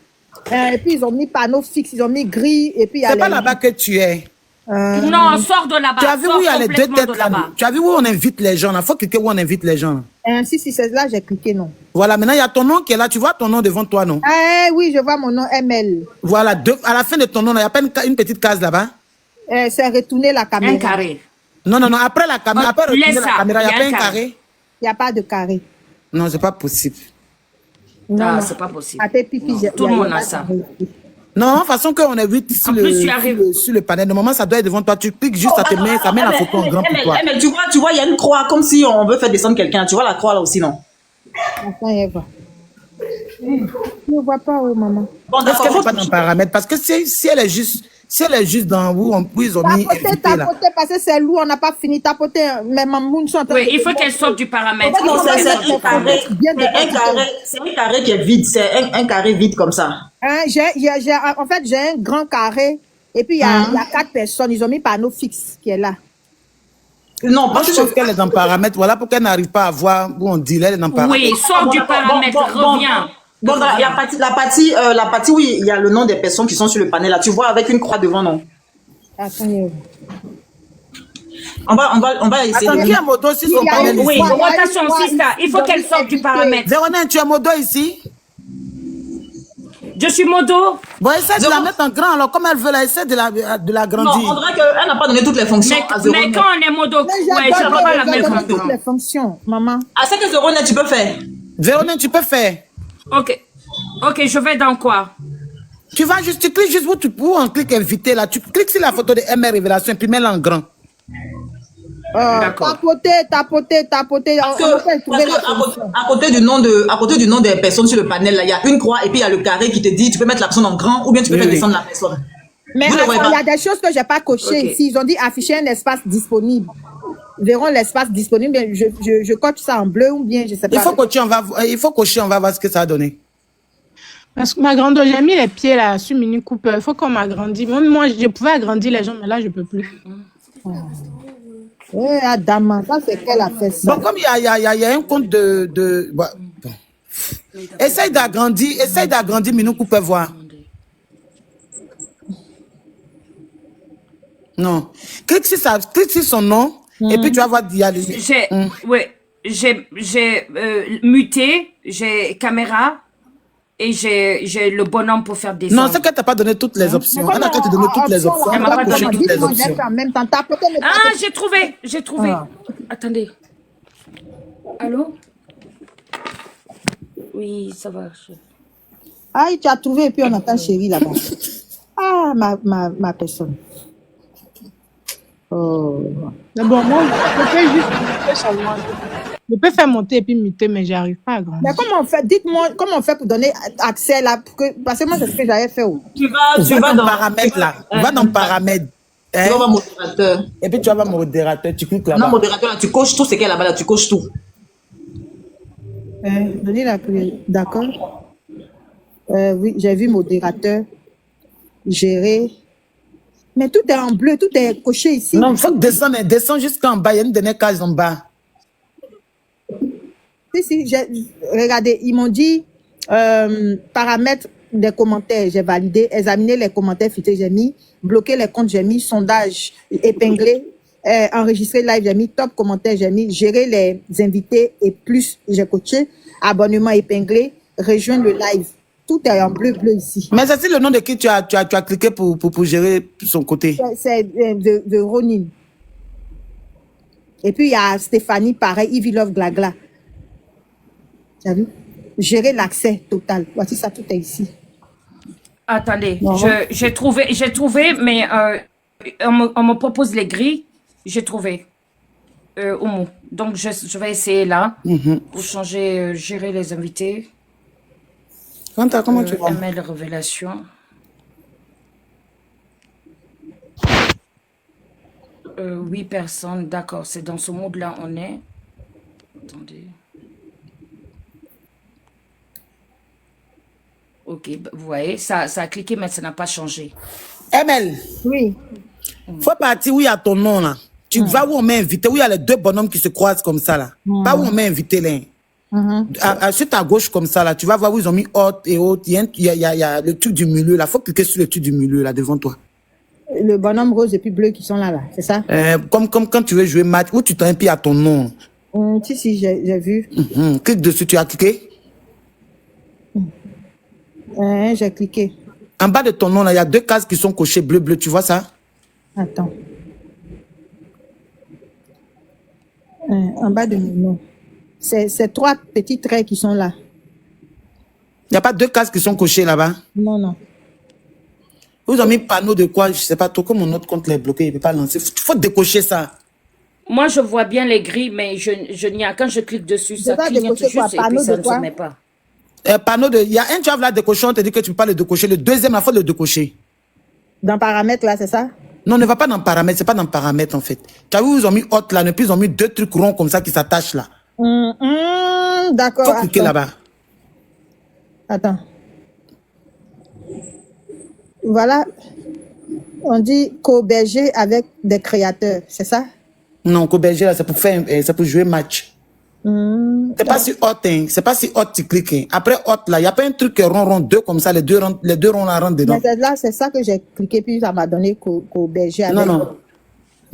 S2: Et puis ils ont mis panneau fixe, ils ont mis grille. Et puis il y a
S7: C'est pas
S2: les-
S7: là-bas que tu es.
S5: Non, sors de là-bas.
S7: Tu as vu
S5: Sors
S7: où il y a les deux
S5: complètement
S7: têtes
S5: de
S7: là?
S5: là-bas.
S7: Tu as vu où on invite les gens là? Faut cliquer où on invite les gens.
S2: Si, c'est là, j'ai cliqué non.
S7: Voilà, maintenant il y a ton nom qui est là. Tu vois ton nom devant toi, non?
S2: Oui, je vois mon nom ML.
S7: Voilà, à la fin de ton nom, il n'y a pas une petite case là-bas?
S2: C'est retourner la caméra.
S5: Un carré.
S7: Non, après la caméra, après retourner
S5: laisse
S7: la
S5: ça.
S7: caméra, il n'y a
S5: Il y
S7: pas
S5: a
S7: un
S5: un
S7: carré?
S2: Il n'y a pas de carré.
S7: Non, c'est pas possible.
S5: Non, c'est pas possible.
S2: À tes pipi,
S5: Non,
S2: j'ai-
S5: tout
S2: il y
S5: le monde
S2: pas
S5: a
S2: de
S5: ça.
S2: carré.
S7: Non, de toute façon, qu'on est 8 sur
S5: En plus, tu arrives.
S7: sur le panel. Normalement, ça doit être devant toi. Tu cliques juste, ça te met, ça met la photo en grand pour toi.
S6: Mais tu vois, il y a une croix comme si on veut faire descendre quelqu'un. Tu vois la croix là aussi, non?
S2: Attends, Eva. Je ne vois pas où, maman.
S6: Bon,
S7: Est-ce qu'elle n'est
S6: d'accord.
S7: pas dans le paramètre? Parce que si elle est juste dans où ils ont mis invité là.
S2: Tapoter, parce que c'est lourd, on n'a pas fini. Tapoter, mais maman, sont en train
S5: Oui,
S2: de-
S5: il faut qu'elle sorte du paramètre.
S6: Non,
S5: Il faut
S6: c'est
S5: qu'elle sorte du
S6: un carré.
S5: paramètre.
S2: Bien décortiqué.
S6: C'est un carré qui est vide. C'est un carré vide comme ça.
S2: En fait, j'ai un grand carré. Et puis, il y a 4 personnes. Ils ont mis panneau fixe qui est là.
S6: Non,
S7: Moi,
S6: parce
S7: je
S6: que
S7: pense qu'elle est dans le paramètre. Voilà pourquoi elle n'arrive pas à voir où on dit. Elle est dans le paramètre.
S5: Oui, sors du paramètre, reviens.
S6: Bon, dans la partie où il y a le nom des personnes qui sont sur le panel là, tu vois avec une croix devant, non?
S2: Attends, Eva.
S6: On va essayer
S7: Attends,
S6: de...
S7: qui a modo sur son
S2: Il y a
S7: panel
S2: une-
S7: ici?
S5: Oui,
S2: Ouais,
S5: rotation
S2: ouais,
S5: 6 là. Il faut
S2: ils ont
S5: qu'elle
S2: mis
S5: sorte du
S2: invité.
S5: paramètre.
S7: Véronique, tu as modo ici?
S5: Je suis modo.
S7: Bon, essaie de la
S6: Zéro.
S7: mettre en grand. Alors, comme elle veut, là, essaie de
S6: Non, on
S7: l'agrandir.
S6: dirait qu'elle n'a pas donné toutes les fonctions à Zéro.
S5: Mais quand on est modo,
S2: Mais j'ai
S5: ouais, je ne
S2: donné-
S5: peux pas la
S2: j'ai
S5: mettre en
S2: donné toutes
S5: grand.
S2: les fonctions, maman.
S6: À ce que Zéro, tu peux faire.
S7: Véronique, tu peux faire.
S5: Ok. Ok, je vais dans quoi?
S7: Tu cliques juste où on clique invité là. Tu cliques sur la photo de MR Révélation et puis mets-la en grand.
S5: D'accord.
S2: Tapoter.
S6: Parce
S2: On peut trouver la
S6: que
S2: solution.
S6: à côté du nom des personnes sur le panel, là, il y a une croix et puis il y a le carré qui te dit tu peux mettre la personne en grand ou bien tu peux
S7: Oui,
S6: faire
S7: oui.
S6: descendre la personne.
S2: Mais
S6: Vous ne
S2: attends,
S6: voyez
S2: il y
S6: pas.
S2: a des choses que j'ai pas cochées
S5: Ok.
S2: ici. Ils ont dit afficher un espace disponible. verront l'espace disponible. Je coche ça en bleu ou bien je sais pas.
S7: Il faut cocher, on va voir ce que ça a donné.
S1: Parce que ma grande, j'ai mis les pieds là sur Mini Cooper. Il faut qu'on m'agrandisse. Même moi, je pouvais agrandir les gens, mais là, je ne peux plus.
S2: Eh, Adama, ça c'est qu'elle a fait ça.
S7: Bon, comme il y a un compte de bon. Essaye d'agrandir Minou Cooper voir. Non. Clique sur son nom et puis tu vas voir dialyse.
S5: J'ai muté, j'ai caméra et j'ai le bonhomme pour faire des
S7: Non, c'est qu'elle t'a pas donné toutes les options. Elle a qu'à te donner toutes les options.
S5: Elle m'a pas donné
S7: toutes les options.
S2: En même temps, t'as peut-être le-
S5: Ah, j'ai trouvé.
S2: Ah.
S5: Attendez. Allô? Oui, ça va.
S2: Ah, tu as trouvé et puis on attend chérie là-bas. Ah, ma personne. Oh.
S1: Mais bon, moi, je peux juste muter seulement. Je peux faire monter et puis muter, mais j'arrive pas à grandir.
S2: Mais comment on fait? Dites-moi, comment on fait pour donner accès là? Parce que moi, c'est ce que j'avais fait. Oh.
S6: Tu vas
S7: dans paramètres là. Va dans paramètres.
S6: Tu vas voir modérateur.
S7: Et puis tu vas voir modérateur. Tu cliques là-bas.
S6: Non, modérateur, là, tu coches tout ce qu'il y a là-bas, là, tu coches tout.
S2: Donnez la prière. D'accord. Oui, j'ai vu modérateur, gérer. Mais tout est en bleu, tout est coché ici.
S7: Non, il faut descendre jusqu'en bas. Il y a une dernière case en bas.
S2: Si, regardez, ils m'ont dit paramètres des commentaires, j'ai validé, examiner les commentaires filtrés, j'ai mis, bloquer les comptes, j'ai mis, sondage épinglé, enregistrer live, j'ai mis, top commentaire, j'ai mis, gérer les invités et plus, j'ai coaché, abonnement épinglé, rejoindre le live. Tout est en bleu ici.
S7: Mais c'est le nom de qui tu as cliqué pour gérer son côté.
S2: C'est de Ronin. Et puis il y a Stéphanie, pareil, Ivy Love Glagla. Tu as vu? Gérer l'accès total. Voici ça, tout est ici.
S5: Attendez,
S2: Non.
S5: j'ai trouvé, mais on me propose les grilles. J'ai trouvé. Oumou. Donc je vais essayer là pour changer, gérer les invités.
S7: Comment tu vois?
S5: ML révélation. Huit personnes, d'accord. C'est dans ce mode-là on est. Attendez. Ok, vous voyez, ça a cliqué, mais ça n'a pas changé.
S7: ML,
S2: Oui.
S7: faut partir où il y a ton nom là. Tu vas où on m'a invité, où il y a les deux bonhommes qui se croisent comme ça là. Pas où on m'a invité là. Sur ta gauche comme ça là, tu vas voir où ils ont mis haute et haute. Il y a le truc du milieu là. Faut cliquer sur le truc du milieu là devant toi.
S2: Le bonhomme rose et puis bleu qui sont là, c'est ça?
S7: Comme quand tu veux jouer match, où tu t'impires à ton nom.
S2: Si, j'ai vu.
S7: Clique dessus, tu as cliqué.
S2: J'ai cliqué.
S7: En bas de ton nom là, il y a deux cases qui sont cochées bleu, tu vois ça?
S2: Attends. En bas de mon nom. C'est trois petits traits qui sont là.
S7: Il n'y a pas deux cases qui sont cochées là-bas?
S2: Non.
S7: Vous avez mis panneau de quoi? Je sais pas trop, comme mon autre compte est bloqué, il ne peut pas lancer. Il faut décocher ça.
S5: Moi, je vois bien les grilles, mais quand je clique dessus, ça
S2: pas
S5: clignote
S2: décocher quoi,
S5: juste et puis
S2: panneau
S5: ça
S2: de
S5: ne
S2: quoi?
S5: se met pas.
S7: Panneau de... Il y a un job là décoché, on te dit que tu ne peux pas le décocher. Le deuxième, il faut le décocher.
S2: Dans paramètres là, c'est ça?
S7: Non, ne va pas dans paramètres, c'est pas dans paramètres en fait. Tu as vu, ils ont mis haute là, et puis ils ont mis deux trucs ronds comme ça qui s'attachent là.
S2: D'accord.
S7: Faut cliquer là-bas.
S2: Attends. Voilà. On dit co-berger avec des créateurs, c'est ça?
S7: Non, Coberger là, c'est pour jouer match. C'est pas si haute, hein. C'est pas si haute, tu cliques. Hein. Après haute là, il n'y a pas un truc qui est rond, deux comme ça, les deux ronds là rentrent dedans.
S2: Mais là, c'est ça que j'ai cliqué, puis ça m'a donné co-berger avec...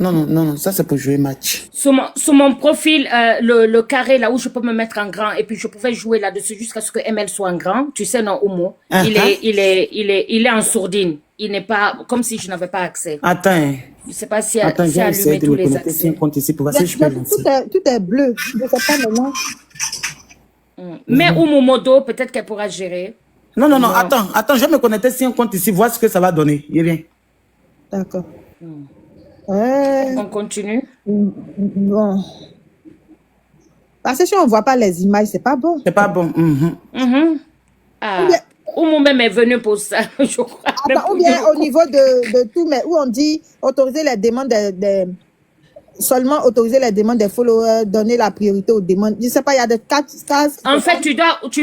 S7: Non, ça c'est pour jouer match.
S5: Sur mon profil, le carré là où je peux me mettre en grand et puis je pouvais jouer là-dessus jusqu'à ce que ML soit en grand. Tu sais, non, Omo. Il est en sourdine. Il n'est pas, comme si je n'avais pas accès.
S7: Attends. Hein.
S5: Je ne sais pas si
S7: j'ai
S5: allumé tous les accès.
S7: Si un compte ici pour voir si je peux lancer.
S2: Tout est bleu. Je ne sais pas maintenant.
S5: Mais Omo Modo, peut-être qu'elle pourra gérer.
S7: Non, attends, je vais me connecter si un compte ici, voir ce que ça va donner. Il vient.
S2: D'accord.
S5: On continue.
S2: Bon. Parce que si on ne voit pas les images, c'est pas bon.
S7: C'est pas bon.
S5: Ah, Oumou même est venu pour ça, je crois.
S2: Attends, ou bien au niveau de tout, mais où on dit autoriser les demandes Seulement autoriser les demandes des followers, donner la priorité aux demandes. Je sais pas, il y a des cases.
S5: En fait, tu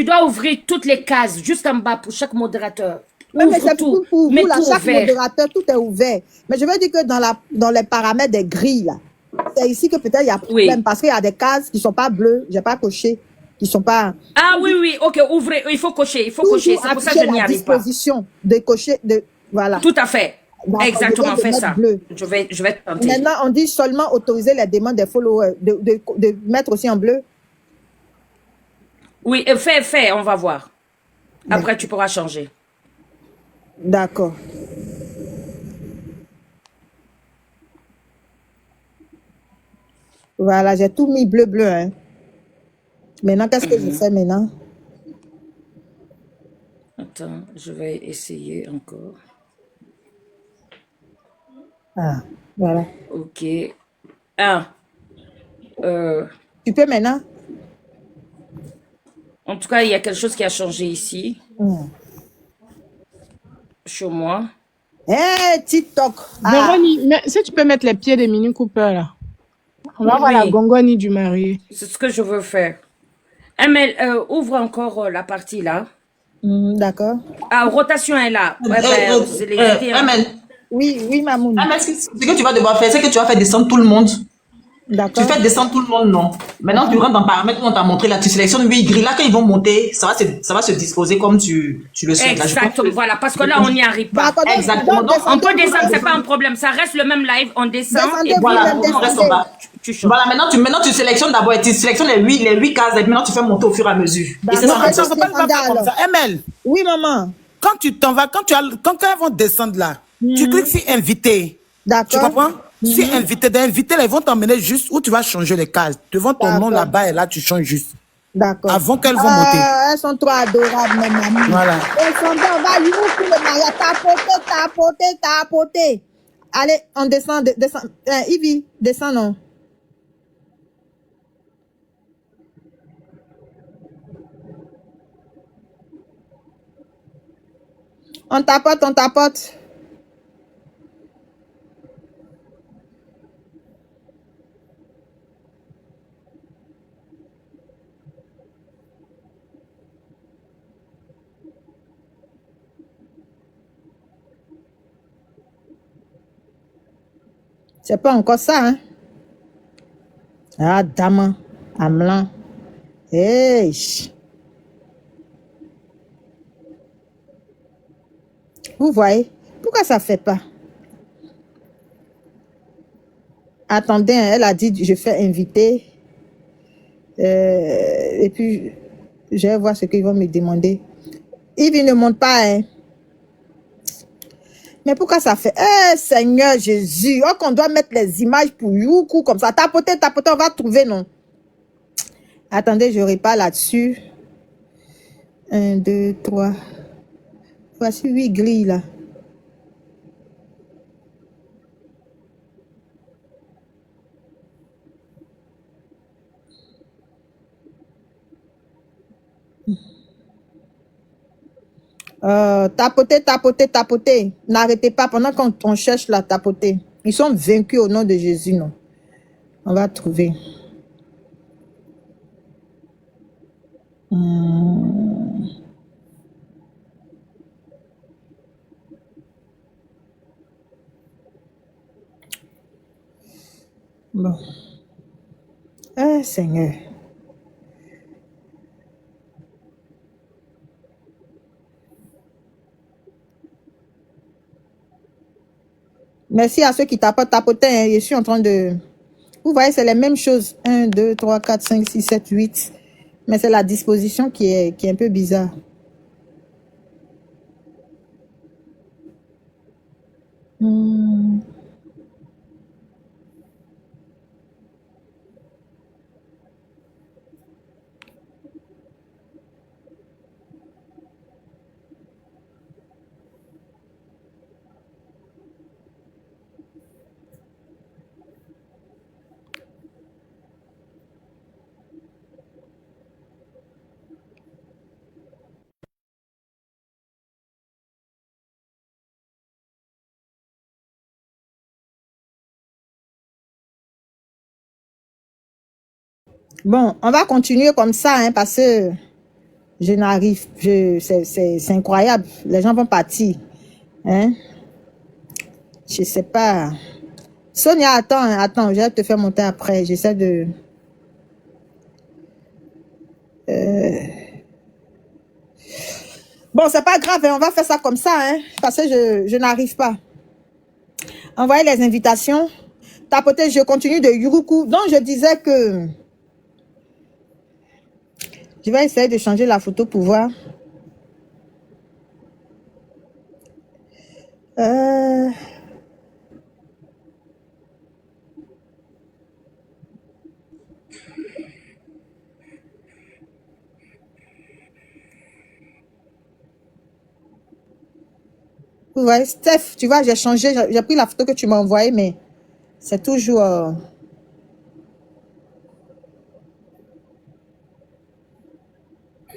S5: dois ouvrir toutes les cases, juste en bas pour chaque modérateur.
S2: Oui, mais
S5: Ouvre
S2: c'est
S5: tout,
S2: pour
S5: mets
S2: vous, là,
S5: tout
S2: chaque
S5: ouvert.
S2: modérateur, tout est ouvert. Mais je veux dire que dans les paramètres des grilles, là, c'est ici que peut-être il y a problème
S5: Oui.
S2: parce qu'il y a des cases qui sont pas bleues, j'ai pas coché, qui sont pas.
S5: Ah oui, oui, ok, ouvrez, il faut cocher, C'est
S2: Toujours
S5: pour ça que
S2: afficher
S5: je n'y
S2: la
S5: arrive pas.
S2: disposition de cocher, voilà.
S5: Tout à fait.
S2: D'accord,
S5: Exactement,
S2: je viens de
S5: fais
S2: mettre
S5: ça.
S2: bleu.
S5: Je vais tenter.
S2: Maintenant, on dit seulement autoriser les demandes des followers, de mettre aussi en bleu.
S5: Oui, fais, on va voir. Après, tu pourras changer.
S2: D'accord. Voilà, j'ai tout mis bleu, hein. Maintenant, qu'est-ce que je fais maintenant?
S5: Attends, je vais essayer encore.
S2: Ah, voilà.
S5: Ok. Ah.
S2: Tu peux maintenant?
S5: En tout cas, il y a quelque chose qui a changé ici. Chez moi.
S2: TikTok.
S1: Véronique, mais si tu peux mettre les pieds de Mini Cooper là. On va voir la gongoni du marié.
S5: C'est ce que je veux faire. Amel, ouvre encore la partie là.
S2: D'accord.
S5: Ah, rotation est là. C'est les idées.
S6: Amel.
S2: Oui, Mamoun.
S6: Amel, ce que tu vas devoir faire, c'est que tu vas faire descendre tout le monde. Tu
S2: D'accord.
S6: fais descendre tout le monde, non. Maintenant, tu rentres dans paramètres où on t'a montré là, tu sélectionnes 8 grilles. Là, quand ils vont monter, ça va se disposer comme tu le souhaites. Là,
S5: Exactement, voilà, parce que là, on n'y arrive pas.
S2: D'accord, donc,
S6: Exactement.
S2: donc,
S5: On peut
S2: descendez
S5: descendre,
S2: vous-même.
S5: c'est pas un problème. Ça reste le même live, on descend
S2: Descendez
S5: et
S6: Voilà,
S2: vous-même,
S6: on reste en bas.
S5: tu changes.
S6: Voilà, maintenant tu sélectionnes d'abord, tu sélectionnes les 8 cases et maintenant tu fais monter au fur et à mesure. Et c'est
S2: D'accord.
S6: ça.
S7: Non, ça ne peut pas faire comme ça. ML,
S2: Oui, maman.
S7: quand tu t'en vas, quand elles vont descendre là, tu cliques sur inviter.
S2: D'accord.
S7: Tu comprends? Si invité, d'inviter, là, ils vont t'emmener juste où tu vas changer les cases. Devant ton nom là-bas et là, tu changes juste.
S2: D'accord.
S7: Avant qu'elles vont monter.
S2: Elles sont trop adorables, mes mamies.
S7: Voilà.
S2: Descendez, on va pour le mariage. Tapoter. Allez, on descend, descend. Ivy, descend, non. On tapote. C'est pas encore ça, hein. Ah, dame, Amlan. Hey. Vous voyez, pourquoi ça fait pas? Attendez, hein, elle a dit, je fais inviter. Et puis, je vais voir ce qu'ils vont me demander. Yves ne monte pas, hein. Mais pourquoi ça fait? Eh, Seigneur Jésus, oh, qu'on doit mettre les images pour Youkou comme ça. Tapoter, on va trouver, non? Attendez, je répare là-dessus. 1, 2, 3. Voici 8 grilles, là. Tapoter. N'arrêtez pas pendant qu'on cherche la tapoter. Ils sont vaincus au nom de Jésus, non? On va trouver. Bon. Eh, Seigneur. Merci à ceux qui tapotaient. Hein. Je suis en train de... Vous voyez, c'est les mêmes choses. 1, 2, 3, 4, 5, 6, 7, 8. Mais c'est la disposition qui est un peu bizarre. Bon, on va continuer comme ça, hein, parce que je n'arrive, c'est incroyable. Les gens vont partir, hein. Je sais pas. Sonia, attends, hein, attends, je vais te faire monter après. J'essaie de... Bon, c'est pas grave, hein, on va faire ça comme ça, hein, parce que je n'arrive pas. Envoyer les invitations. Tapoter, je continue de Yuruku. Donc, je disais que... Je vais essayer de changer la photo pour voir. Ouais, Steph, tu vois, j'ai changé, j'ai pris la photo que tu m'as envoyée, mais c'est toujours...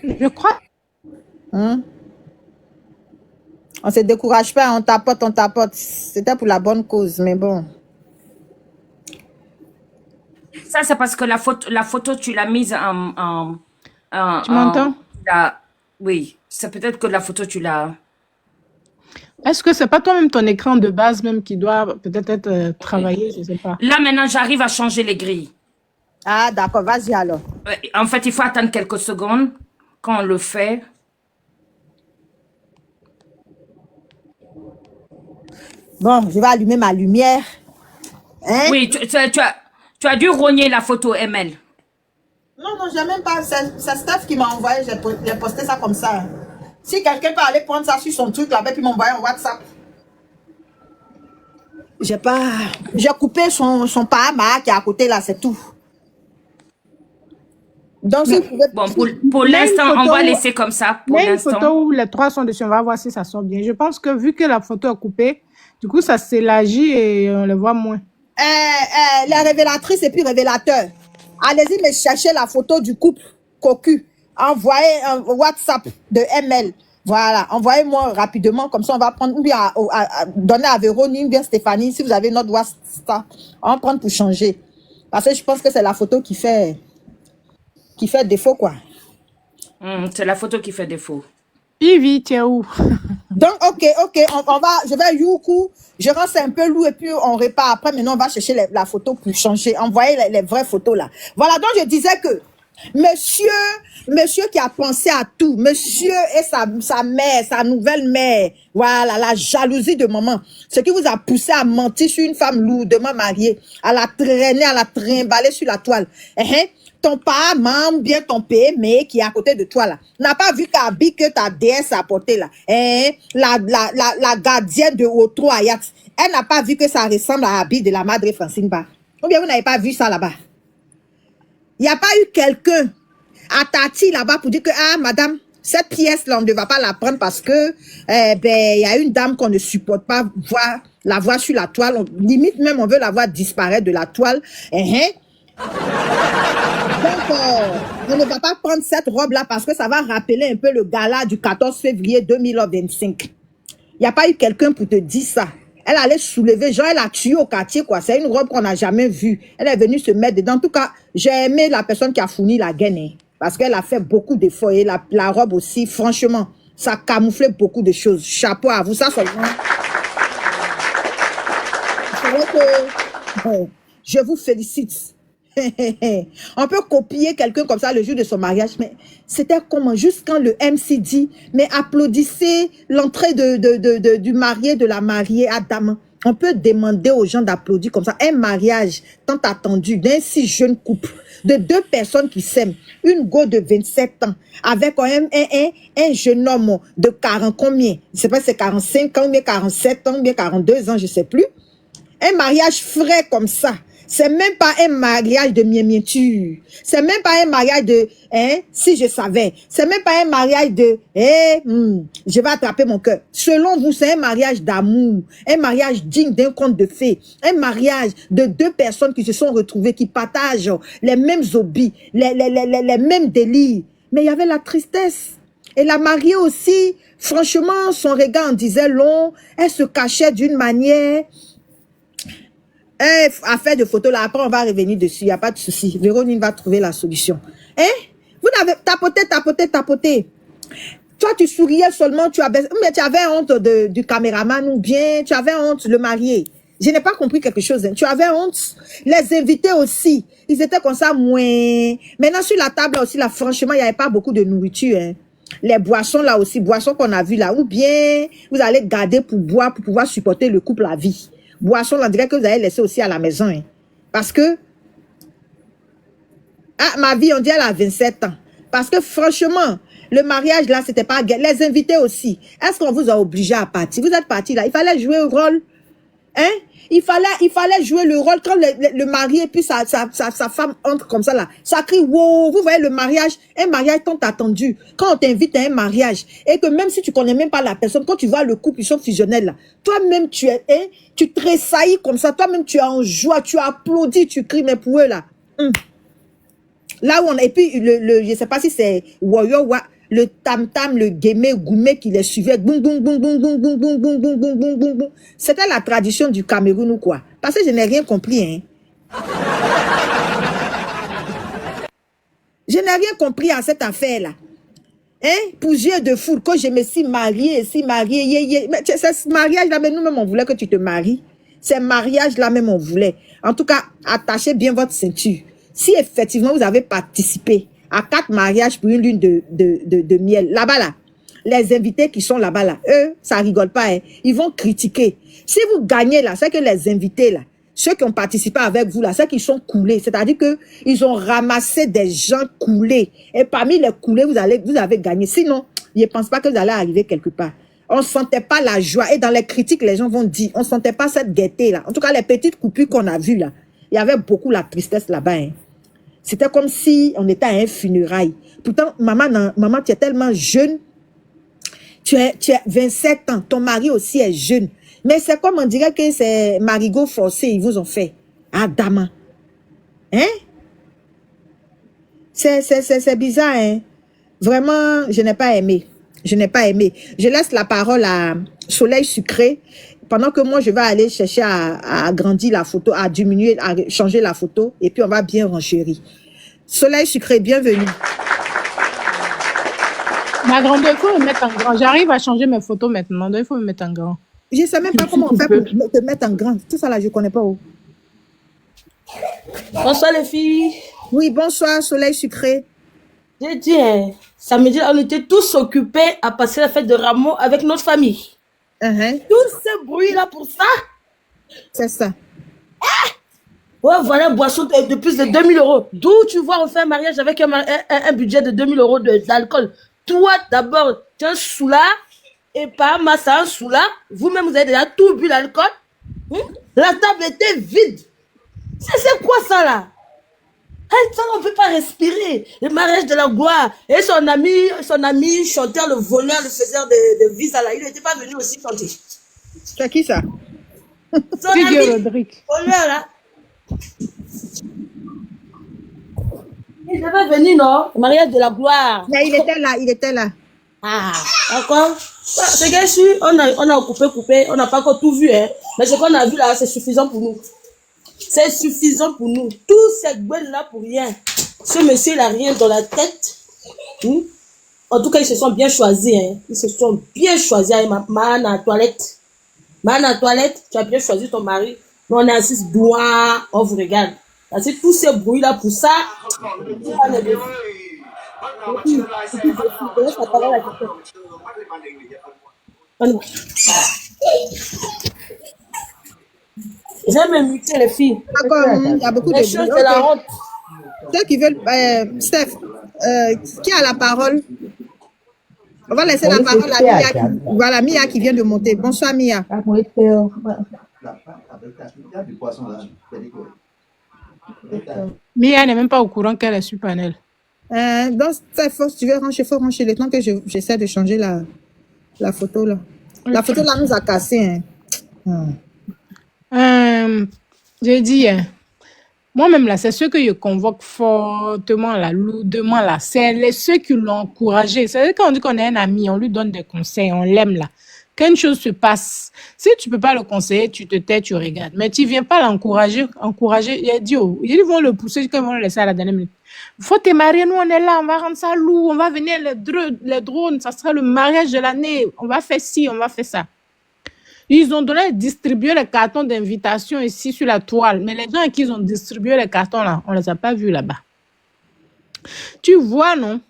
S1: Je crois.
S2: hein? On se décourage pas, on tapote, on tapote. C'était pour la bonne cause, mais bon.
S5: Ça, c'est parce que la photo, tu l'as mise
S1: Tu m'entends?
S5: Oui, c'est peut-être que la photo, tu l'as...
S1: Est-ce que c'est pas toi-même ton écran de base même qui doit peut-être être travaillé? Je sais pas.
S5: Là, maintenant, j'arrive à changer les grilles.
S2: Ah, d'accord, vas-y alors.
S5: En fait, il faut attendre quelques secondes quand on le fait.
S2: Bon, je vais allumer ma lumière. Hein?
S5: Oui, tu as dû rogner la photo, ML.
S2: Non, non, j'ai même pas... C'est Steph qui m'a envoyé, j'ai posté ça comme ça. Hein. Si quelqu'un peut aller prendre ça sur son truc là-bas, puis m'envoyer en WhatsApp. J'ai pas... J'ai coupé son parama qui est à côté là, c'est tout. Donc, si vous pouvez...
S5: Bon, pour l'instant, on va laisser comme ça. Pour
S1: Il y a une
S5: l'instant.
S1: photo où les trois sont dessus. On va voir si ça sort bien. Je pense que vu que la photo est coupée, du coup, ça s'élargit et on le voit moins.
S2: Les révélatrices et puis révélateurs. Allez-y, mais cherchez la photo du couple cocu. Envoyez un WhatsApp de ML. Voilà, envoyez-moi rapidement, comme ça on va prendre, ou bien donner à Véronique, ou bien Stéphanie, si vous avez notre WhatsApp, on va prendre pour changer. Parce que je pense que c'est la photo qui fait défaut, quoi.
S5: C'est la photo qui fait défaut.
S1: Ivy, tu es où?
S2: Donc, ok, on va, je vais Youkou, je rends ça un peu lourd et puis on répare. Après, maintenant, on va chercher la photo pour changer, envoyer les vraies photos là. Voilà, donc je disais que monsieur qui a pensé à tout, monsieur et sa mère, sa nouvelle mère, voilà, la jalousie de maman, ce qui vous a poussé à mentir sur une femme lourdement mariée, à la traîner, à la trimballer sur la toile. Ton parent, bien ton PME qui est à côté de toi là, n'a pas vu qu'habit que ta déesse a porté là, la gardienne de Otro Ayat, elle n'a pas vu que ça ressemble à l'habit de la Madre Francine Ba. Ou bien vous n'avez pas vu ça là-bas. Il n'y a pas eu quelqu'un à Tati là-bas pour dire que, ah, madame, cette pièce-là, on ne va pas la prendre parce que, il y a une dame qu'on ne supporte pas la voir sur la toile. Limite même, on veut la voir disparaître de la toile. Donc, on ne va pas prendre cette robe-là parce que ça va rappeler un peu le gala du 14 février 2025. Il n'y a pas eu quelqu'un pour te dire ça. Elle allait soulever, genre elle a tué au quartier, quoi. C'est une robe qu'on n'a jamais vue. Elle est venue se mettre dedans. En tout cas, j'ai aimé la personne qui a fourni la gaine, hein, parce qu'elle a fait beaucoup d'efforts. Et la robe aussi, franchement, ça camouflait beaucoup de choses. Chapeau à vous, ça seulement. C'est vrai que je vous félicite. On peut copier quelqu'un comme ça le jour de son mariage, mais c'était comment? Juste quand le MC dit, mais applaudissez l'entrée du marié, de la mariée, Adam. On peut demander aux gens d'applaudir comme ça. Un mariage tant attendu d'un si jeune couple, de deux personnes qui s'aiment, une go de 27 ans, avec un jeune homme de 40 combien? Je sais pas si c'est 45 ans, bien 47 ans, bien 42 ans, je sais plus. Un mariage frais comme ça. C'est même pas un mariage de miémiéture. C'est même pas un mariage de, si je savais. C'est même pas un mariage de, je vais attraper mon cœur. Selon vous, c'est un mariage d'amour. Un mariage digne d'un conte de fées. Un mariage de deux personnes qui se sont retrouvées, qui partagent les mêmes hobbies, les mêmes délires. Mais il y avait la tristesse. Et la mariée aussi, franchement, son regard en disait long. Elle se cachait d'une manière... Affaire de photo là, après on va revenir dessus, il n'y a pas de souci. Véronique va trouver la solution. Hein? Vous n'avez tapoté. Toi, tu souriais seulement, mais tu avais honte du caméraman ou bien tu avais honte le marié. Je n'ai pas compris quelque chose. Hein. Tu avais honte. Les invités aussi, ils étaient comme ça, moins. Maintenant, sur la table là aussi, là, franchement, il n'y avait pas beaucoup de nourriture. Hein. Les boissons là aussi, boissons qu'on a vues là, ou bien vous allez garder pour boire, pour pouvoir supporter le couple à vie. Boissons là, on dirait que vous allez laisser aussi à la maison. Hein. Parce que, ma vie, on dit elle a 27 ans. Parce que franchement, le mariage là, c'était pas... Les invités aussi. Est-ce qu'on vous a obligé à partir? Vous êtes partis là, il fallait jouer un rôle. Hein? Il fallait jouer le rôle quand le mari et puis sa femme entre comme ça là. Ça crie wow. Vous voyez le mariage, un mariage tant attendu. Quand on t'invite à un mariage et que même si tu connais même pas la personne, quand tu vois le couple, ils sont fusionnels là. Toi-même tu tressaillis comme ça. Toi-même tu es en joie, tu applaudis, tu cries mais pour eux là. Là où on et puis je sais pas si c'est Warrior le tam-tam, le guémé, goumé qui les suivait. Boum, boum, boum, boum, boum, boum, boum, boum, boum, boum, boum, boum, boum. C'était la tradition du Cameroun ou quoi? Parce que je n'ai rien compris, hein. Je n'ai rien compris à cette affaire-là. Hein? Pour jouer de foule, quand je me suis mariée, mais ce mariage-là, mais nous-mêmes, on voulait que tu te maries. Ce mariage-là, même, on voulait. En tout cas, attachez bien votre ceinture. Si effectivement, vous avez participé à 4 mariages pour une lune de miel. Là-bas, là, les invités qui sont là-bas, là, eux, ça rigole pas, hein. Ils vont critiquer. Si vous gagnez, là, c'est que les invités, là, ceux qui ont participé avec vous, là, c'est qu'ils sont coulés. C'est-à-dire que ils ont ramassé des gens coulés. Et parmi les coulés, vous avez gagné. Sinon, je ne pense pas que vous allez arriver quelque part. On ne sentait pas la joie. Et dans les critiques, les gens vont dire, on ne sentait pas cette gaieté, là. En tout cas, les petites coupures qu'on a vues, là, il y avait beaucoup la tristesse là-bas, hein. C'était comme si on était à un funérail. Pourtant, maman, tu es tellement jeune. Tu as 27 ans. Ton mari aussi est jeune. Mais c'est comme on dirait que c'est marigot forcé, ils vous ont fait. Ah, dama. Hein? C'est bizarre, hein? Vraiment, je n'ai pas aimé. Je n'ai pas aimé. Je laisse la parole à Soleil Sucré. Pendant que moi, je vais aller chercher à agrandir la photo, à diminuer, à changer la photo. Et puis, on va bien renchérir. Soleil Sucré, bienvenue.
S1: Ma grande, il faut me mettre en grand. J'arrive à changer mes photos maintenant. Donc, il faut me mettre en grand.
S2: Je ne sais même pas comment on fait pour te mettre en grand. Tout ça là, je ne connais pas où.
S8: Bonsoir les filles.
S2: Oui, bonsoir, Soleil Sucré.
S8: J'ai dit, samedi, on était tous occupés à passer la fête de Rameau avec notre famille. Tout ce bruit-là pour ça.
S2: C'est ça.
S8: Ouais, voilà, boisson de plus de 2000 €. D'où tu vois, on fait un mariage avec un budget de 2000 € d'alcool. Toi, d'abord, tu es un soulard. Et par Massa, un soulard. Vous-même, vous avez déjà tout bu l'alcool. La table était vide. C'est quoi ça, là? Ça, on ne peut pas respirer. Le mariage de la gloire. Et son ami chanteur, le voleur, le faiseur de visa, là, il n'était pas venu aussi chanter.
S2: C'est qui ça?
S8: Son ami, voleur, là. Il devait venir, non? Le mariage de la gloire.
S2: Mais il était là.
S8: Ah, d'accord. C'est que si on a coupé, on n'a pas encore tout vu, hein. Mais ce qu'on a vu là, c'est suffisant pour nous. C'est suffisant pour nous. Tous ces gueules là pour rien. Ce monsieur, il n'a rien dans la tête. En tout cas, ils se sont bien choisis, hein. Ils se sont bien choisis avec ma à la toilette. Ma à la toilette, tu as bien choisi ton mari. Nous, on est assis droit, on vous regarde. Parce que tous ces bruits là pour ça. J'aime m'imiter les filles.
S2: D'accord, il y a beaucoup de
S8: choses de la honte.
S2: Ceux qui veulent, Steph, qui a la parole? On va laisser la parole à Mia. Voilà, Mia qui vient de monter. Bonsoir, Mia.
S1: Mia n'est même pas au courant qu'elle est sur panel.
S2: Donc, tu veux rancher, il faut rancher. Le temps que j'essaie de changer la photo là. La photo là nous a cassé.
S1: J'ai dit, moi-même là, c'est ceux que je convoque fortement là, lourdement là. C'est ceux qui l'ont encouragé. C'est quand on dit qu'on est un ami, on lui donne des conseils, on l'aime là. Qu'une chose se passe. Si tu peux pas le conseiller, tu te tais, tu regardes. Mais tu viens pas l'encourager. Il a dit, oh, ils vont le pousser, quand ils vont le laisser à la dernière minute. Faut te marier, nous on est là, on va rendre ça lourd, on va venir les drones, ça sera le mariage de l'année, on va faire ci, on va faire ça. Ils ont distribué les cartons d'invitation ici sur la toile, mais les gens à qui ils ont distribué les cartons là, on les a pas vus là-bas. Tu vois, non?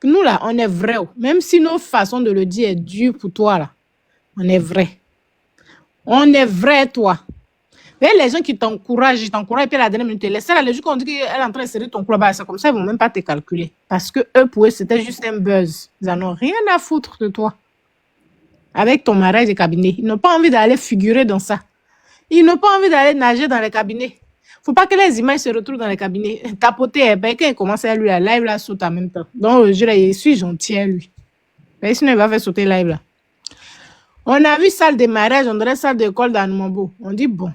S1: Nous là, on est vrai. Même si nos façons de le dire est dure pour toi là, on est vrai. On est vrai, toi. Mais les gens qui t'encouragent, ils t'encouragent, et puis à la dernière minute, les seuls, les gens qui ont dit qu'elle est en train de serrer ton club, c'est comme ça, ils vont même pas te calculer. Parce que eux, pour eux, c'était juste un buzz. Ils en ont rien à foutre de toi. Avec ton mariage de cabinet. Ils n'ont pas envie d'aller figurer dans ça. Ils n'ont pas envie d'aller nager dans les cabinets. Faut pas que les images se retrouvent dans les cabinets. Tapoter, ben, quand il commence à lui, la live là saute en même temps. Donc, je suis gentil à lui. Mais sinon, il va faire sauter live là. On a vu salle de mariage, on dirait salle d'école dans Numambo. On dit, bon,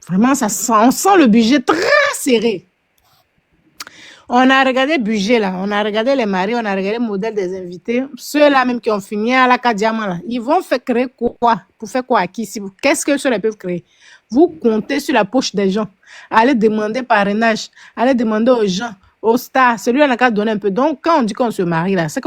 S1: vraiment, ça sent, on sent le budget très serré. On a regardé le budget là, on a regardé les maris, on a regardé le modèle des invités. Ceux-là même qui ont fini à la Kadiama là, ils vont faire créer quoi? Pour faire quoi à qui? Qu'est-ce que ceux-là peuvent créer? Vous comptez sur la poche des gens. Allez demander parrainage, allez demander aux gens, aux stars. Celui-là n'a qu'à donner un peu. Donc, quand on dit qu'on se marie là, c'est qu'on